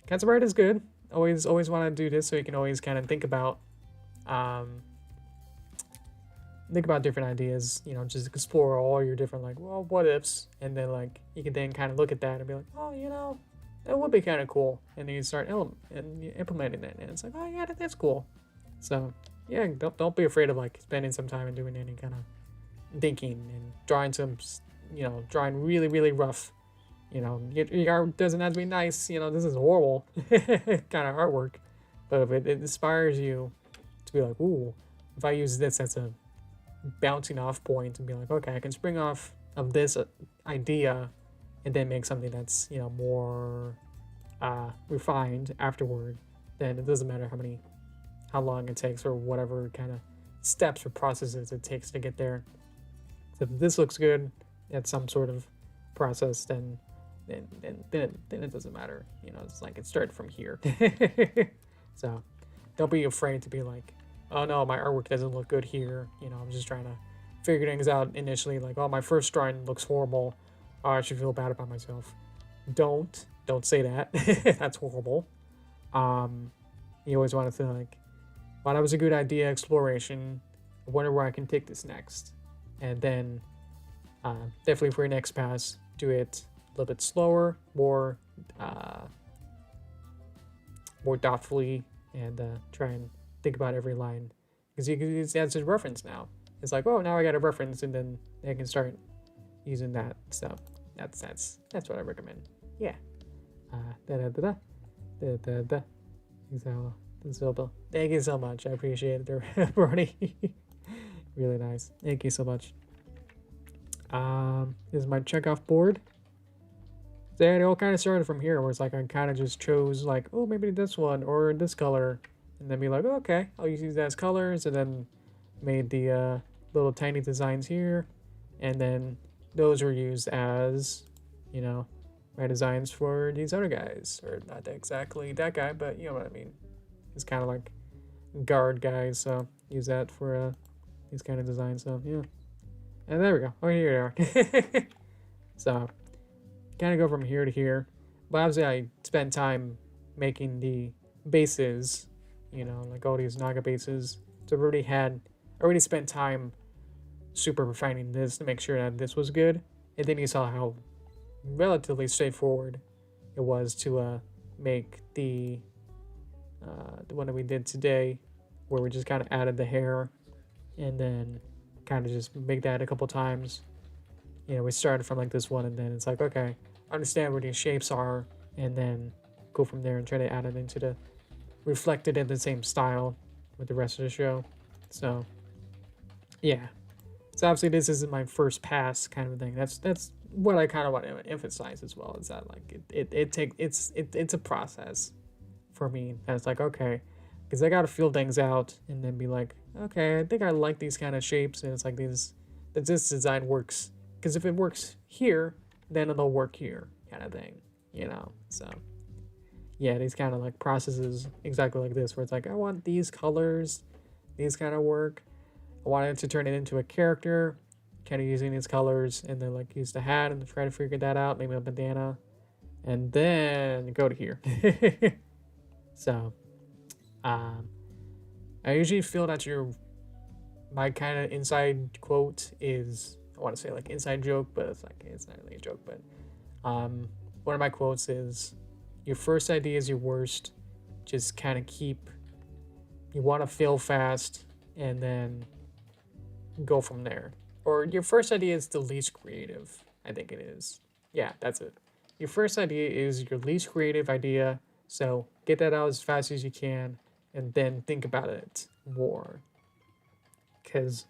concept art is good. Always want to do this, so you can always kind of think about different ideas, just explore all your different, like, well, what ifs, and then, like, you can then kind of look at that and be like, oh, that would be kind of cool, and then you start implementing that, and it's like, oh yeah, that's cool. So yeah, don't be afraid of like spending some time and doing any kind of thinking and drawing some, drawing really rough. Your art doesn't have to be nice. This is horrible kind of artwork, but if it inspires you to be like, ooh, if I use this as a bouncing off point and be like, okay, I can spring off of this idea and then make something that's more refined afterward, then it doesn't matter how long it takes or whatever kind of steps or processes it takes to get there. So if this looks good at some sort of process, then it doesn't matter. It's like it started from here. So don't be afraid to be like, oh no, my artwork doesn't look good here. I'm just trying to figure things out initially. Like, oh, my first drawing looks horrible. Oh, I should feel bad about myself. Don't say that. That's horrible. You always want to feel like, well, that was a good idea, exploration. I wonder where I can take this next. And then definitely for your next pass, do it a little bit slower, more thoughtfully, and try and think about every line. Because you can use that as a reference now. It's like, oh, now I got a reference, and then I can start using that. So that's what I recommend. Yeah. So, thank you so much. I appreciate it, everybody. Really nice. Thank you so much. This is my checkoff board. It all kind of started from here, where it's like I kind of just chose like, oh, maybe this one or this color, and then be like, oh, okay, I'll use these as colors, and then made the little tiny designs here, and then those were used as, my designs for these other guys, or not exactly that guy, but you know what I mean. It's kind of like guard guys, so use that for these kind of designs. So yeah, and there we go. Oh, here we are. So kind of go from here to here, but obviously I spent time making the bases, like all these Naga bases. So I already spent time super refining this to make sure that this was good, and then you saw how relatively straightforward it was to make the one that we did today, where we just kind of added the hair and then kind of just make that a couple times. We started from like this one, and then it's like, okay, understand where these shapes are, and then go from there and try to add it into the reflected in the same style with the rest of the show. So yeah, so obviously this isn't my first pass kind of thing. That's what I kind of want to emphasize as well, is that like it's a process for me. And it's like, okay, because I got to feel things out and then be like, okay, I think I like these kind of shapes, and it's like this design works, because if it works here, then it'll work here kind of thing, so yeah, these kind of like processes exactly like this, where it's like, I want these colors, these kind of work, I wanted to turn it into a character, kind of using these colors, and then like use the hat and try to figure that out, maybe a bandana, and then go to here. So I usually feel that my kind of inside quote is, I want to say like inside joke, but it's not really a joke, but one of my quotes is, your first idea is your worst, just kind of you want to fail fast and then go from there. Or your first idea is the least creative, I think it is. Yeah, that's it. Your first idea is your least creative idea, so get that out as fast as you can, and then think about it more. Because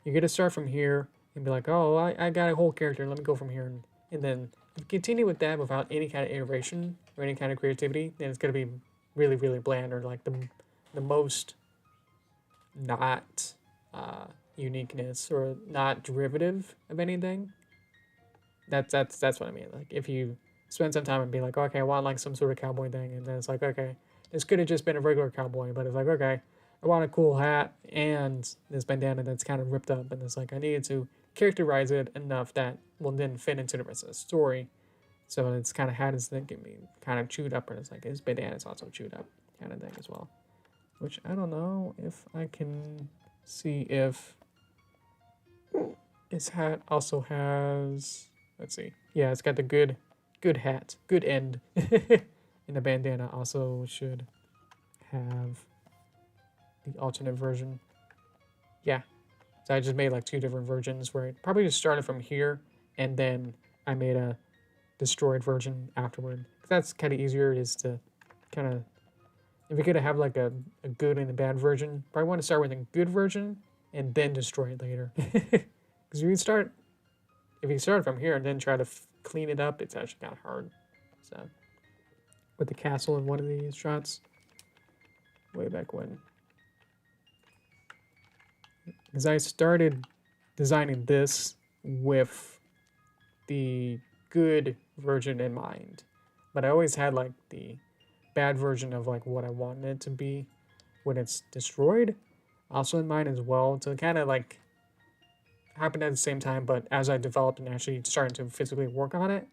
you're going to start from here and be like, oh, I got a whole character, let me go from here. And then if you continue with that without any kind of iteration or any kind of creativity, then it's going to be really bland, or like the most not uniqueness or not derivative of anything. That's what I mean. Like, if you spend some time and be like, okay, I want like some sort of cowboy thing, and then it's like, okay, this could have just been a regular cowboy, but it's like, okay, I want a cool hat and this bandana that's kind of ripped up, and it's like, I needed to characterize it enough that will then fit into the rest of the story. So it's kind of hat is thinking me kind of chewed up, and it's like his bandana is also chewed up kind of thing as well. Which I don't know if I can see if his hat also has, let's see. Yeah, it's got the good hat, good end. And the bandana also should have the alternate version. Yeah. So I just made like 2 different versions where I probably just started from here and then I made a destroyed version afterward. That's kind of easier, is to kind of, if you're going to have like a good and a bad version, probably want to start with a good version and then destroy it later. Because if you start from here and then try to clean it up, it's actually kind of hard. So, with the castle in one of these shots, way back when. Because I started designing this with the good version in mind, but I always had like the bad version of like what I wanted it to be when it's destroyed also in mind as well. So it kind of like happened at the same time, but as I developed and actually started to physically work on it,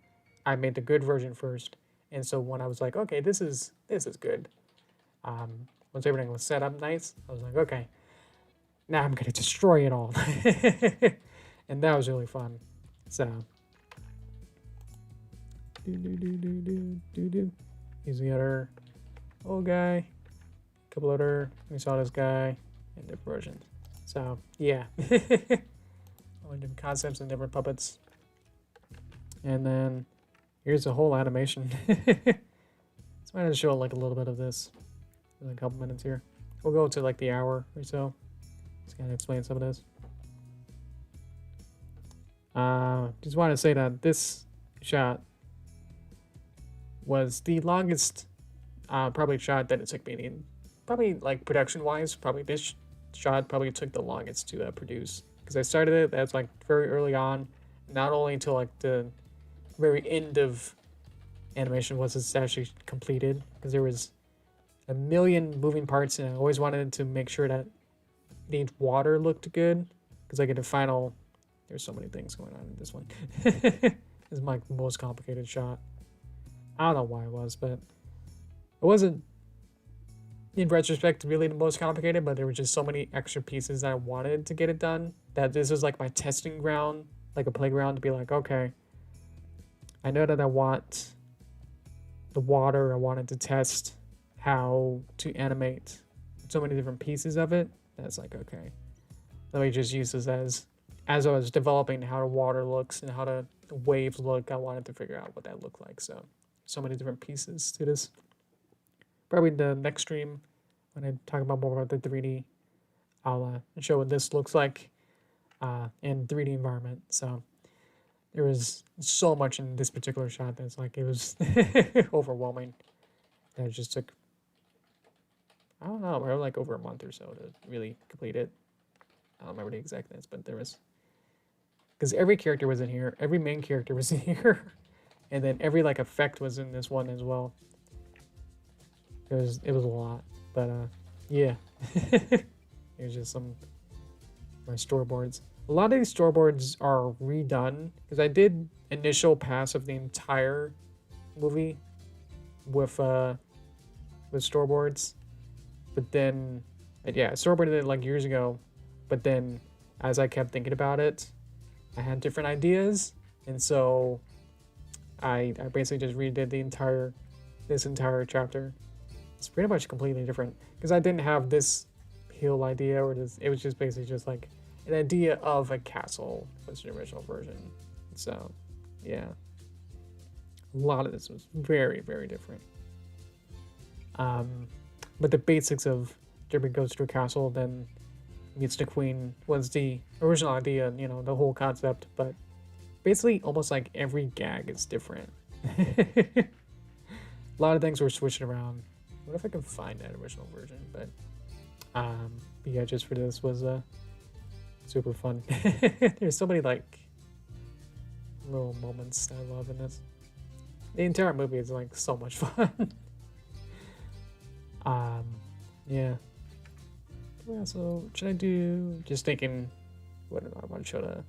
I made the good version first. And so when I was like, okay, this is good. Once everything was set up nice, I was like, okay, now I'm gonna destroy it all. And that was really fun. So here's the other old guy, a couple other, we saw this guy, and different versions. So yeah. All different concepts and different puppets. And then here's the whole animation. So I'm going to show like a little bit of this in a couple minutes here. We'll go to like the hour or so. Just kind of explain some of this. Just want to say that this shot was the longest probably shot that it took me. Probably like production wise, probably this shot probably took the longest to produce. Because I started it, that's like very early on. Not only until like the very end of animation was it's actually completed. Because there was a million moving parts and I always wanted to make sure that the water looked good. Because like in the final, there's so many things going on in this one. This is my most complicated shot. I don't know why it was, but it wasn't, in retrospect, really the most complicated, but there were just so many extra pieces that I wanted to get it done that this was like my testing ground, like a playground to be like, okay, I know that I want the water. I wanted to test how to animate so many different pieces of it. That's like, okay, let me just use this as I was developing how the water looks and how the waves look. I wanted to figure out what that looked like. So many different pieces to this. Probably the next stream, when I talk about more about the 3D, I'll show what this looks like in 3D environment. So there was so much in this particular shot that's like, it was overwhelming. That it just took, I don't know, probably like over a month or so to really complete it. I don't remember the exactness, but there was, because every character was in here, every main character was in here, and then every like effect was in this one as well. It was a lot, but yeah. Here's just some of my storyboards. A lot of these storyboards are redone because I did initial pass of the entire movie with storyboards, but then yeah, I storyboarded it like years ago, but then as I kept thinking about it, I had different ideas, and so I basically just redid this entire chapter. It's pretty much completely different because I didn't have this hill idea or this. It was just basically just like an idea of a castle was the original version. So yeah, a lot of this was very, very different. But the basics of Derpy goes to a castle, then meets the queen was the original idea, you know, the whole concept. But basically, almost like every gag is different. A lot of things were switching around. What if I can find that original version? But yeah, just for this was super fun. There's so many like little moments that I love in this. The entire movie is like so much fun. Yeah. So should I do? Just thinking, what did I want to show the?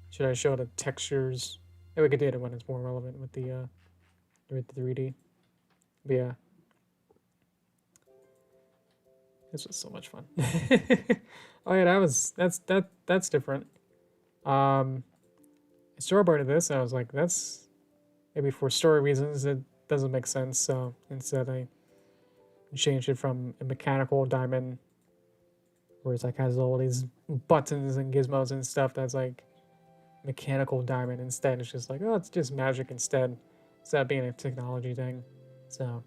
Should I show the textures? Maybe we could do it when it's more relevant with the 3D. But yeah. This was so much fun. Oh yeah, that's different. I storyboarded this and I was like, that's maybe for story reasons it doesn't make sense, so instead I changed it from a mechanical diamond where it's like has all these buttons and gizmos and stuff that's like mechanical diamond. Instead, it's just like, oh, it's just magic instead of being a technology thing. So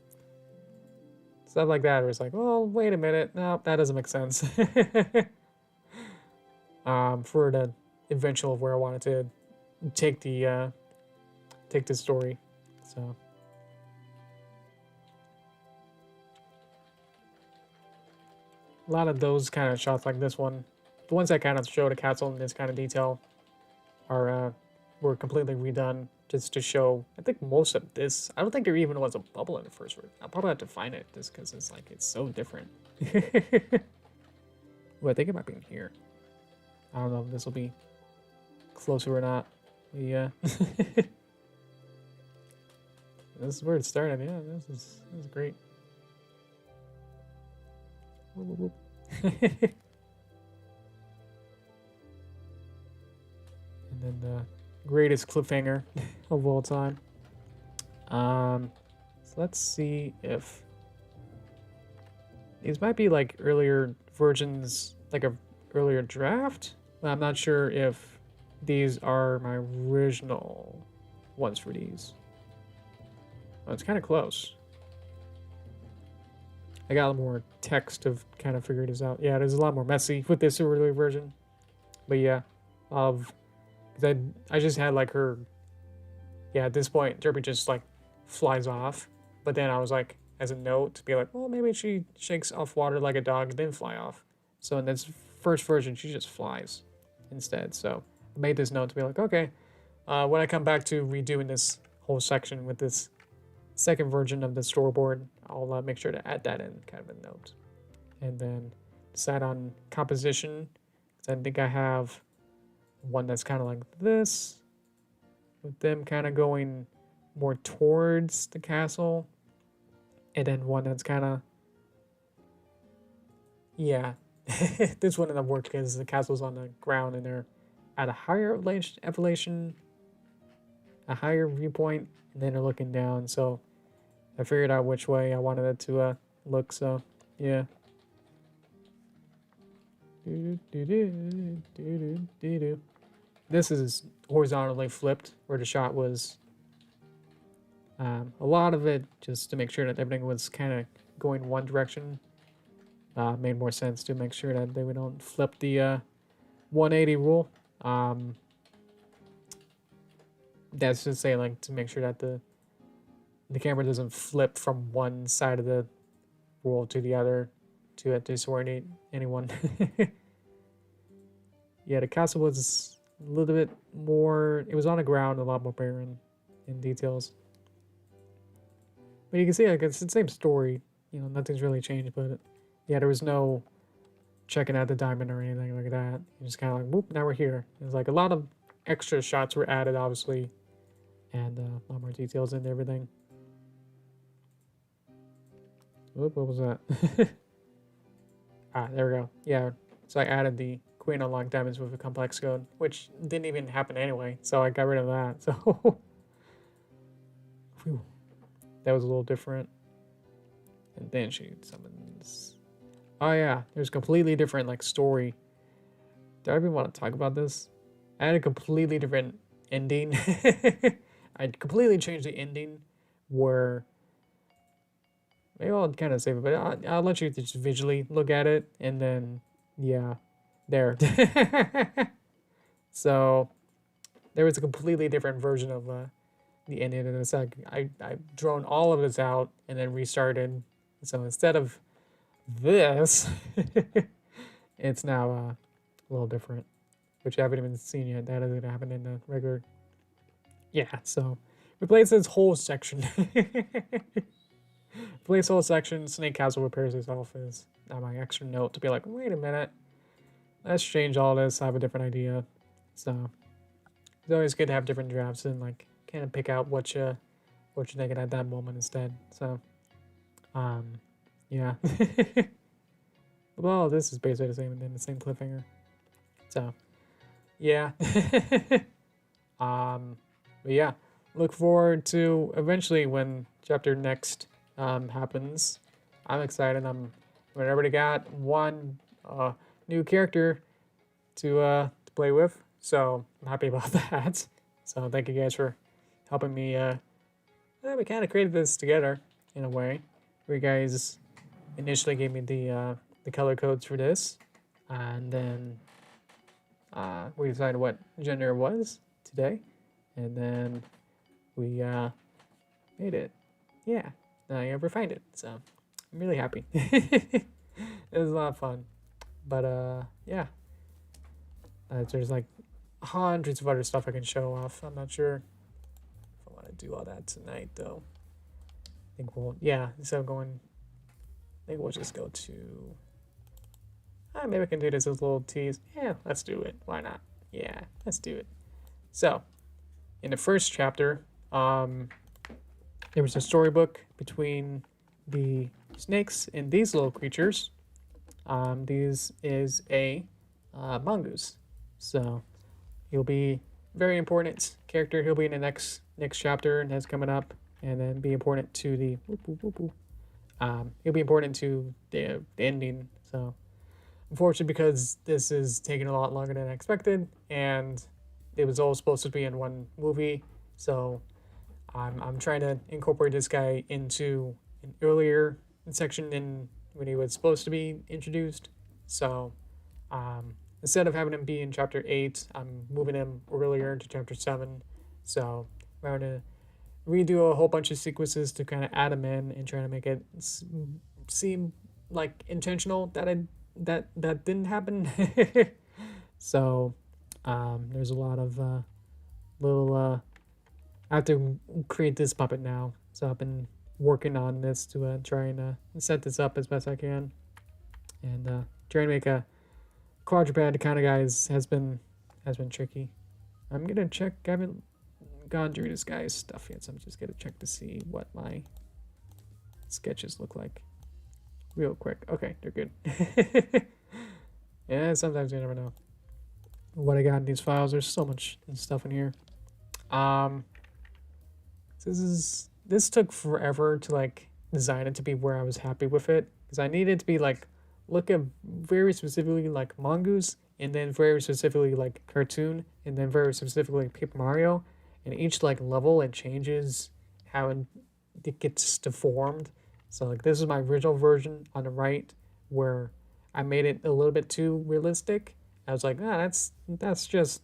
stuff like that, where it's like, well, wait a minute, no, that doesn't make sense. For the eventual of where I wanted to take the story. So a lot of those kind of shots, like this one, the ones that kind of show the castle in this kind of detail, are were completely redone just to show. I think most of this, I don't think there even was a bubble in the first version. I'll probably have to find it just because it's like it's so different. Well, I think it might be in here. I don't know if this will be closer or not. Yeah. This is where it started. Yeah, this is great. Whoop, whoop, whoop. And then the greatest cliffhanger of all time. So let's see if these might be like earlier versions, like a earlier draft. But I'm not sure if these are my original ones for these. Oh, it's kind of close. I got a little more text to kind of figure this out. Yeah, there's a lot more messy with this earlier version. But yeah, because I just had like her. Yeah, at this point, Derpy just like flies off. But then I was like, as a note, to be like, well, maybe she shakes off water like a dog and then fly off. So in this first version, she just flies instead. So I made this note to be like, okay, when I come back to redoing this whole section with this second version of the storyboard, I'll make sure to add that in kind of a note. And then decide on composition. I think I have one that's kind of like this, with them kind of going more towards the castle. And then one that's kind of, yeah, this one that worked because the castle's on the ground and they're at a higher elevation, a higher viewpoint, and then they're looking down. So I figured out which way I wanted it to look. So yeah. This is horizontally flipped, where the shot was a lot of it just to make sure that everything was kind of going one direction. Made more sense to make sure that we don't flip the 180 rule. That's just saying, like, to make sure that the camera doesn't flip from one side of the rule to the other to disorient anyone. Yeah, the castle was a little bit more, it was on the ground, a lot more barren in details. But you can see, like, it's the same story. You know, nothing's really changed, but yeah, there was no checking out the diamond or anything like that. You just kind of like, whoop, now we're here. There's like a lot of extra shots were added, obviously, and a lot more details into everything. Whoop, what was that? There we go. Yeah, so I added the Queen Unlocked Diamonds with a complex code, which didn't even happen anyway, so I got rid of that. So whew, that was a little different. And then she summons. Oh yeah, there's completely different like story. Do I even want to talk about this? I had a completely different ending. I completely changed the ending where maybe I'll kind of save it, but I'll let you just visually look at it, and then yeah, there. So there was a completely different version of the ending, and it's like I've drawn all of this out and then restarted. So instead of this, it's now a little different, which I haven't even seen yet. That isn't happening in the regular. Yeah, so replace this whole section. Replace whole section. Snake Castle repairs itself is now my extra note to be like, wait a minute, let's change all this. I have a different idea. So it's always good to have different drafts and like kind of pick out what you're thinking at that moment instead. So yeah. Well, this is basically the same, and then the same cliffhanger. So yeah. But yeah, look forward to eventually when chapter next happens. I'm excited. We already got one new character to play with. So I'm happy about that. So thank you guys for helping me. We kind of created this together in a way. You guys initially gave me the color codes for this, and then we decided what gender it was today, and then we made it. Yeah, now you refined it. So I'm really happy. It was a lot of fun, but yeah, there's like hundreds of other stuff I can show off. I'm not sure if I want to do all that tonight though. I think we'll, yeah, instead of going, I think we'll just go to, maybe I can do this as a little tease. Yeah, let's do it. Why not? Yeah, let's do it. So, in the first chapter, there was a storybook between the snakes and these little creatures. These is a mongoose. So, he'll be very important character. He'll be in the next chapter that's coming up, and then be important to the he'll be important to the ending. So unfortunately, because this is taking a lot longer than I expected, and it was all supposed to be in one movie, so I'm trying to incorporate this guy into an earlier section than when he was supposed to be introduced. So instead of having him be in chapter 8, I'm moving him earlier into chapter 7. So we're going to redo a whole bunch of sequences to kind of add him in and try to make it seem like intentional that didn't happen. So there's a lot of little I have to create this puppet now, so I've been working on this to try and set this up as best I can, and trying to make a quadruped kind of guys has been tricky. I'm gonna check. I haven't gone through this guy's stuff yet, so I'm just gonna check to see what my sketches look like real quick. Okay, they're good. Yeah, sometimes you never know what I got in these files. There's so much stuff in here. This took forever to like design it to be where I was happy with it, because I needed it to be like look at very specifically like mongoose, and then very specifically like cartoon, and then very specifically Paper Mario, and each like level it changes how it gets deformed. So like this is my original version on the right, where I made it a little bit too realistic. I was like, that's just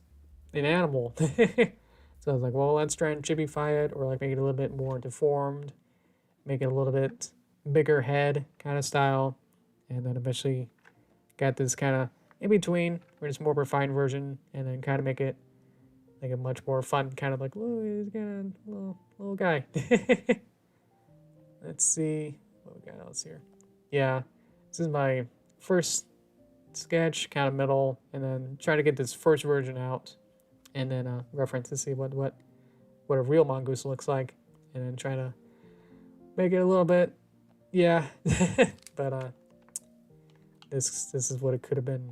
an animal. So I was like, well, let's try and chibify it, or like make it a little bit more deformed, make it a little bit bigger head kind of style, and then eventually got this kind of in between, where it's more refined version, and then kind of make it like a much more fun kind of like, oh, he's kind of little guy. Let's see what we got else here. Yeah, this is my first sketch, kind of middle, and then try to get this first version out, and then reference to see what a real mongoose looks like, and then try to make it a little bit, yeah. But this is what it could have been.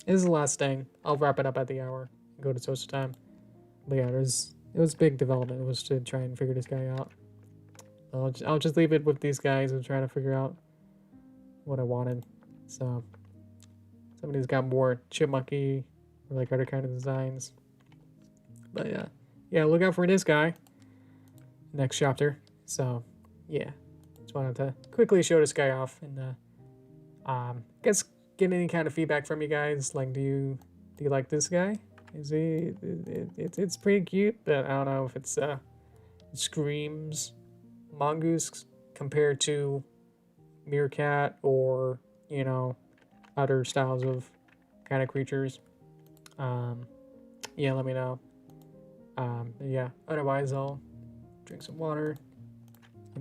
This is the last thing. I'll wrap it up at the hour and go to social time. But yeah, it was big development. It was to try and figure this guy out. I'll just leave it with these guys and try to figure out what I wanted. So some of these got more chipmunky or like other kind of designs. But yeah, look out for this guy next chapter. So yeah, just wanted to quickly show this guy off, and guess get any kind of feedback from you guys. Like, do you like this guy? Is he? It's pretty cute, but I don't know if it's it screams mongoose compared to meerkat or other styles of kind of creatures. Yeah, let me know. Yeah, otherwise I'll drink some water. I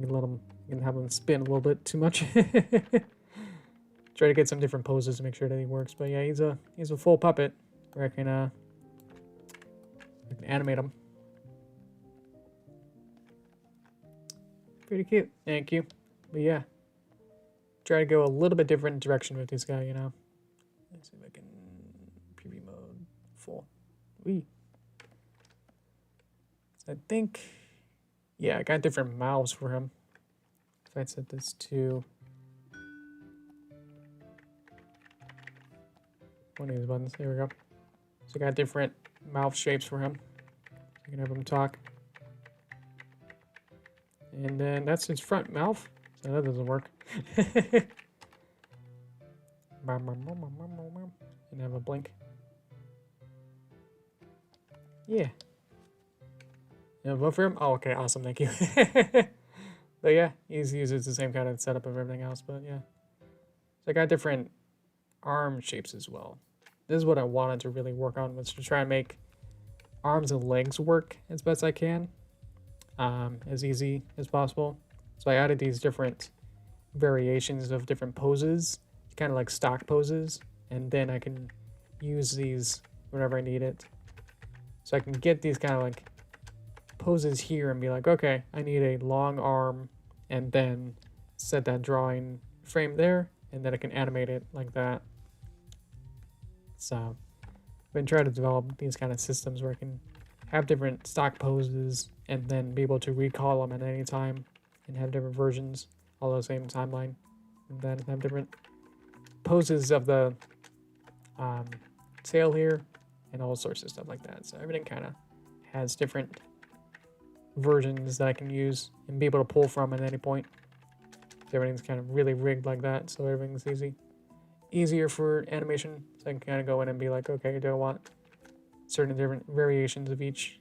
can have him spin a little bit too much. Try to get some different poses to make sure that he works. But yeah, he's a full puppet where I can animate him. Pretty cute. Thank you. But yeah, try to go a little bit different direction with this guy, Let's see if I can preview mode full. Wee. So I think, yeah, I got different mouths for him. If I set this to one of these buttons. There we go. So I got different mouth shapes for him. You can have him talk. And then that's his front mouth. So that doesn't work. And have a blink. Yeah. You vote for him? Oh, okay, awesome, thank you. But yeah, he uses the same kind of setup of everything else, but yeah. So I got different arm shapes as well. This is what I wanted to really work on, was to try and make arms and legs work as best I can, as easy as possible. So I added these different variations of different poses, kind of like stock poses, and then I can use these whenever I need it. So I can get these kind of like poses here and be like, okay, I need a long arm, and then set that drawing frame there, and then I can animate it like that. So I've been trying to develop these kind of systems where I can have different stock poses and then be able to recall them at any time and have different versions all on the same timeline, and then have different poses of the tail here and all sorts of stuff like that. So everything kind of has different versions that I can use and be able to pull from at any point. So everything's kind of really rigged like that, so everything's easier for animation. So I can kind of go in and be like, okay, do I want certain different variations of each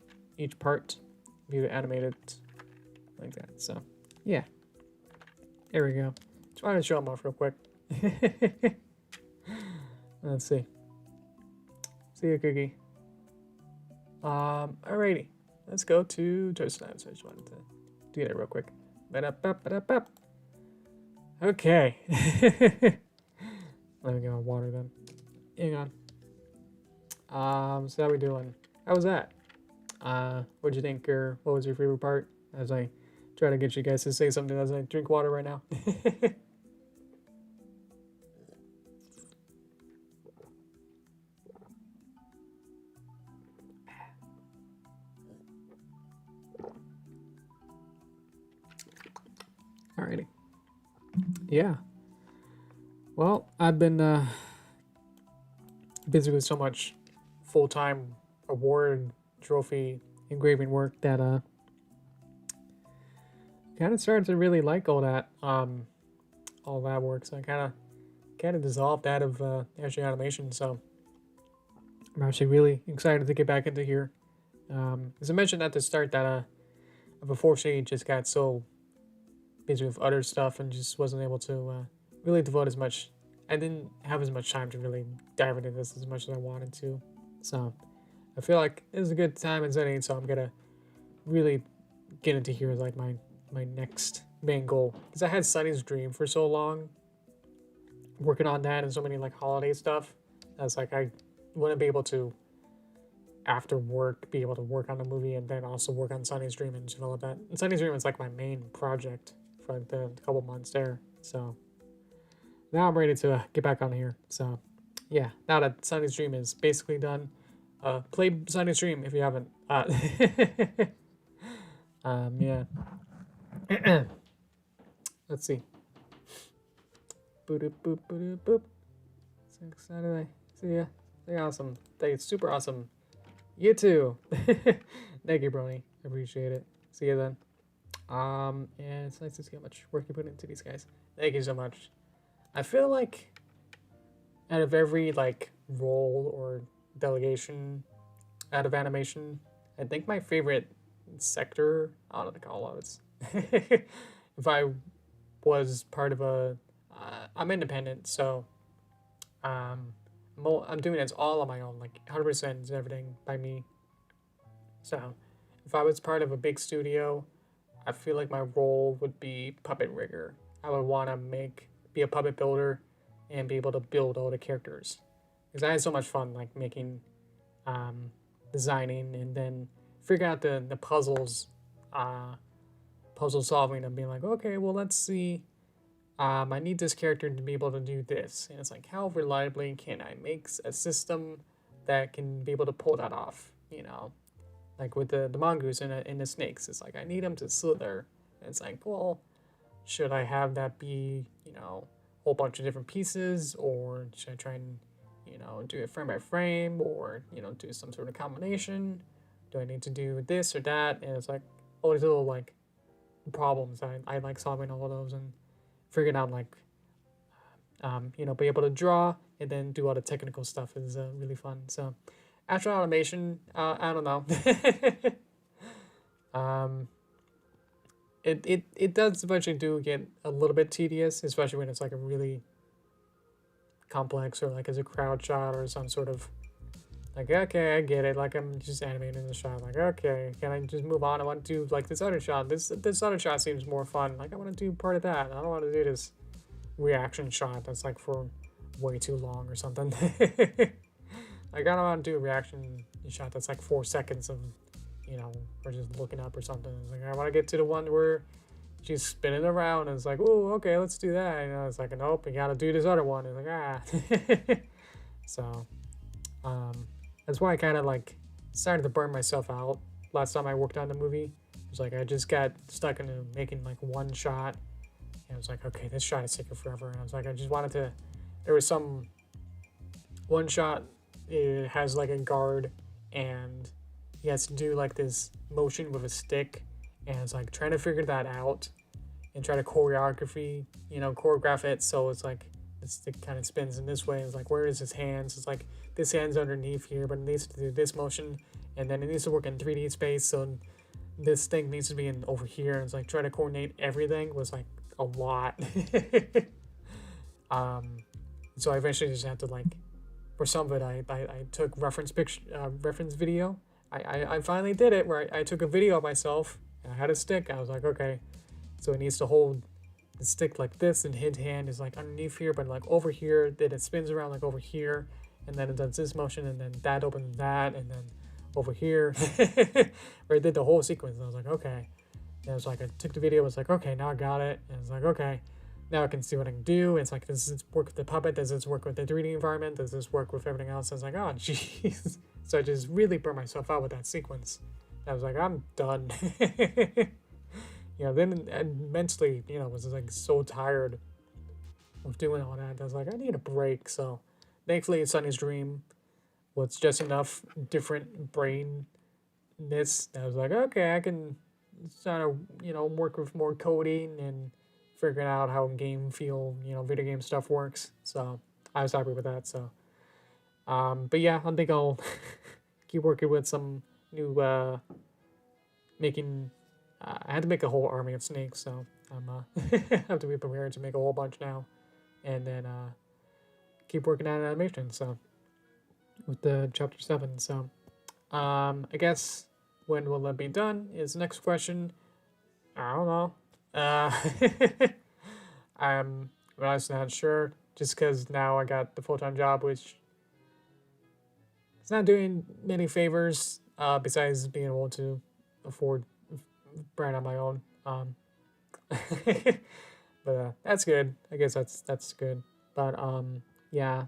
part, be able to animate it like that. So yeah, there we go. Just wanted to show them off real quick. Let's see. See you, Cookie. Alrighty. Let's go to Toast Time. So I just wanted to do that real quick. Okay. Let me get my water then. Hang on. So how we doing? How was that? What'd you think, or what was your favorite part? As I try to get you guys to say something as I drink water right now. Alrighty. Yeah. Well, I've been busy with so much full-time award trophy engraving work that kind of started to really like all that work. So I kind of dissolved out of actually animation. So I'm actually really excited to get back into here. As I mentioned at the start that unfortunately just got so busy with other stuff and just wasn't able to really devote as much. I didn't have as much time to really dive into this as much as I wanted to. So I feel like this is a good time and setting, so I'm gonna really get into here as like my next main goal. Because I had Sunny's Dream for so long, working on that and so many like holiday stuff. I was like, I wouldn't be able to after work be able to work on the movie and then also work on Sunny's Dream and develop that. And Sunny's Dream is like my main project for like the couple months there. So now I'm ready to get back on here. So yeah, now that Sunny's Dream is basically done, play Sunny's Dream if you haven't. Yeah. Let's see. Boop boop boop boop. So excited! See ya. Stay awesome. Stay super awesome. You too. Thank you, Brony. I appreciate it. See you then. And it's nice to see how much work you put into these guys. Thank you so much. I feel like out of every like role or delegation out of animation, I think my favorite sector, I don't know what to call it. If I was part of I'm independent, so I'm doing it all on my own, like 100% is everything by me. So if I was part of a big studio, I feel like my role would be puppet rigger. I would want to be a puppet builder and be able to build all the characters. Because I had so much fun like making, designing and then figuring out the puzzles, puzzle solving and being like, okay, well, let's see. I need this character to be able to do this. And it's like, how reliably can I make a system that can be able to pull that off, you know? Like with the mongoose and the snakes, it's like, I need them to slither. And it's like, well, should I have that be, you know, a whole bunch of different pieces? Or should I try and, you you know, do it frame by frame or, you know, do some sort of combination? Do I need to do this or that? And it's like all these little like problems. I like solving all of those and figuring out like, you know, be able to draw and then do all the technical stuff is really fun. So actual animation, I don't know. It does eventually do get a little bit tedious, especially when it's like a really complex or like as a crowd shot or some sort of like, okay, I get it. Like I'm just animating the shot. Like, okay, can I just move on? I want to do like this other shot. This other shot seems more fun. Like I want to do part of that. I don't want to do this reaction shot that's like for way too long or something. Like I don't want to do a reaction shot that's like 4 seconds of, you know, or just looking up or something. It's like I want to get to the one where she's spinning around and it's like, oh, okay, let's do that. You know, it's like, nope, you gotta do this other one. It's like, ah. So, that's why I kind of like started to burn myself out. Last time I worked on the movie, it was like I just got stuck into making like one shot. And I was like, okay, this shot is taking forever. And I was like, I just wanted to, there was some, one shot, it has like a guard and he has to do like this motion with a stick. And it's like trying to figure that out and try to choreograph it. So it's like, the stick kind of spins in this way. It's like, where is his hands? It's like, this hand's underneath here, but it needs to do this motion. And then it needs to work in 3D space. So this thing needs to be in over here. And it's like trying to coordinate everything was like a lot. So I eventually just had to like, for some of it, I took reference video. I finally did it where I took a video of myself and I had a stick. I was like, okay, so it needs to hold the stick like this and his hand is like underneath here, but like over here, then it spins around like over here, and then it does this motion, and then that opens that, and then over here, where it did the whole sequence. And I was like, okay. And it was like, I took the video, I was like, okay, now I got it. And it's like, okay, now I can see what I can do. It's like, does this work with the puppet? Does this work with the 3D environment? Does this work with everything else? I was like, oh, jeez. So I just really burned myself out with that sequence. I was like, I'm done. You know, then mentally, you know, was like so tired of doing all that. I was like, I need a break. So thankfully, Sunny's Dream was just enough different brainness that I was like, okay, I can sort of, you know, work with more coding and figuring out how video game stuff works. So I was happy with that. So, but yeah, I think I'll keep working with some new, making. I had to make a whole army of snakes, so I'm have to be prepared to make a whole bunch now, and then keep working on animation. So with the chapter 7, so I guess when will that be done is the next question. I don't know. I'm honestly not sure, just because now I got the full-time job, which it's not doing many favors besides being able to afford brand on my own. But that's good. I guess that's good. But yeah.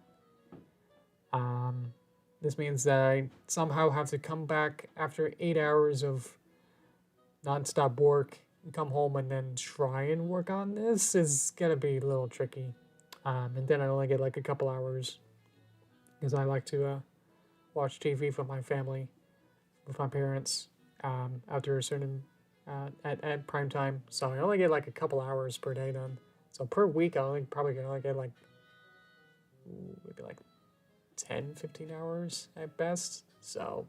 This means that I somehow have to come back after 8 hours of nonstop work and come home and then try and work on this is gonna be a little tricky. And then I only get like a couple hours because I like to watch TV with my family, with my parents, after a certain at prime time. So I only get like a couple hours per day done. So per week I probably gonna get like maybe like 10-15 hours at best. So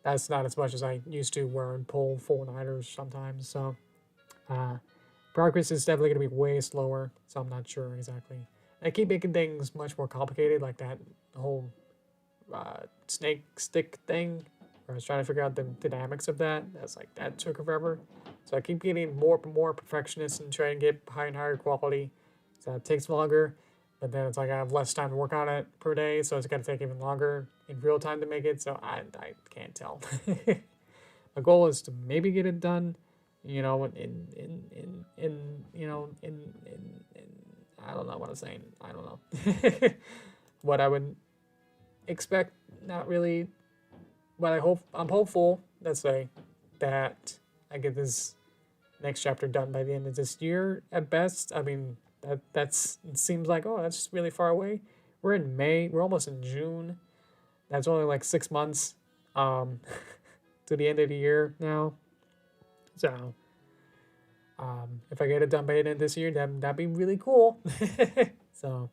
that's not as much as I used to, where I'd pull full nighters sometimes. So progress is definitely gonna be way slower. So I'm not sure exactly. I keep making things much more complicated, like that whole snake stick thing. I was trying to figure out the dynamics of that. That took forever. So I keep getting more and more perfectionist and trying to get higher and higher quality. So it takes longer, but then it's like I have less time to work on it per day, so it's gonna take even longer in real time to make it. So I can't tell. My goal is to maybe get it done, you know, in I don't know what I'm saying. I don't know. What I would expect, not really. But I'm hopeful, let's say, that I get this next chapter done by the end of this year at best. I mean, it seems like, oh, that's really far away. we're in May. We're almost in June. That's only like 6 months to the end of the year now. So if I get it done by the end of this year, that'd be really cool. So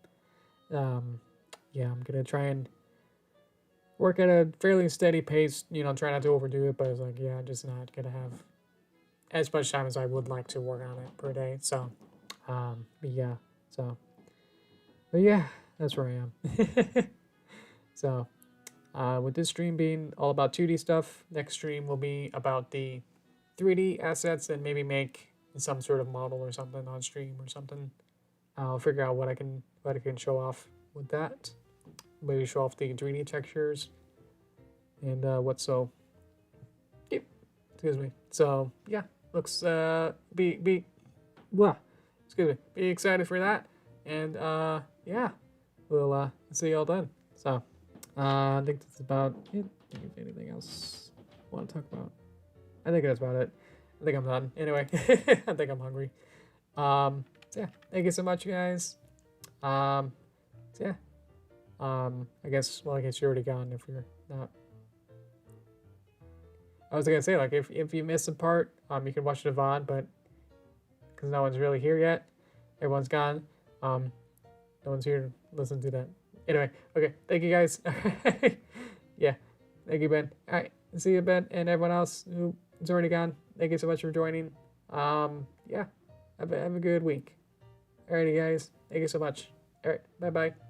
yeah, I'm gonna try and work at a fairly steady pace. You know, try not to overdo it, but it's like, yeah, I'm just not gonna have as much time as I would like to work on it per day. So but yeah, but yeah, that's where I am. So with this stream being all about 2D stuff, next stream will be about the 3D assets and maybe make some sort of model or something on stream or something. I'll figure out what I can show off with that. Maybe show off the 3D textures and what so. Yep. Excuse me. So yeah, looks be blah. Excuse me. Be excited for that, and yeah, we'll see y'all then. So I think that's about it. If anything else I want to talk about, I think that's about it. I think I'm done. Anyway, I think I'm hungry. So yeah, thank you so much, you guys. So yeah. I guess you're already gone if you're not. I was gonna say, like, if you missed a part, you can watch the VOD, but because no one's really here yet, everyone's gone. No one's here to listen to that. Anyway, okay, thank you guys. Yeah, thank you, Ben. All right, see you, Ben, and everyone else who's already gone. Thank you so much for joining. Yeah, have a good week. Alrighty, guys, thank you so much. All right, bye bye.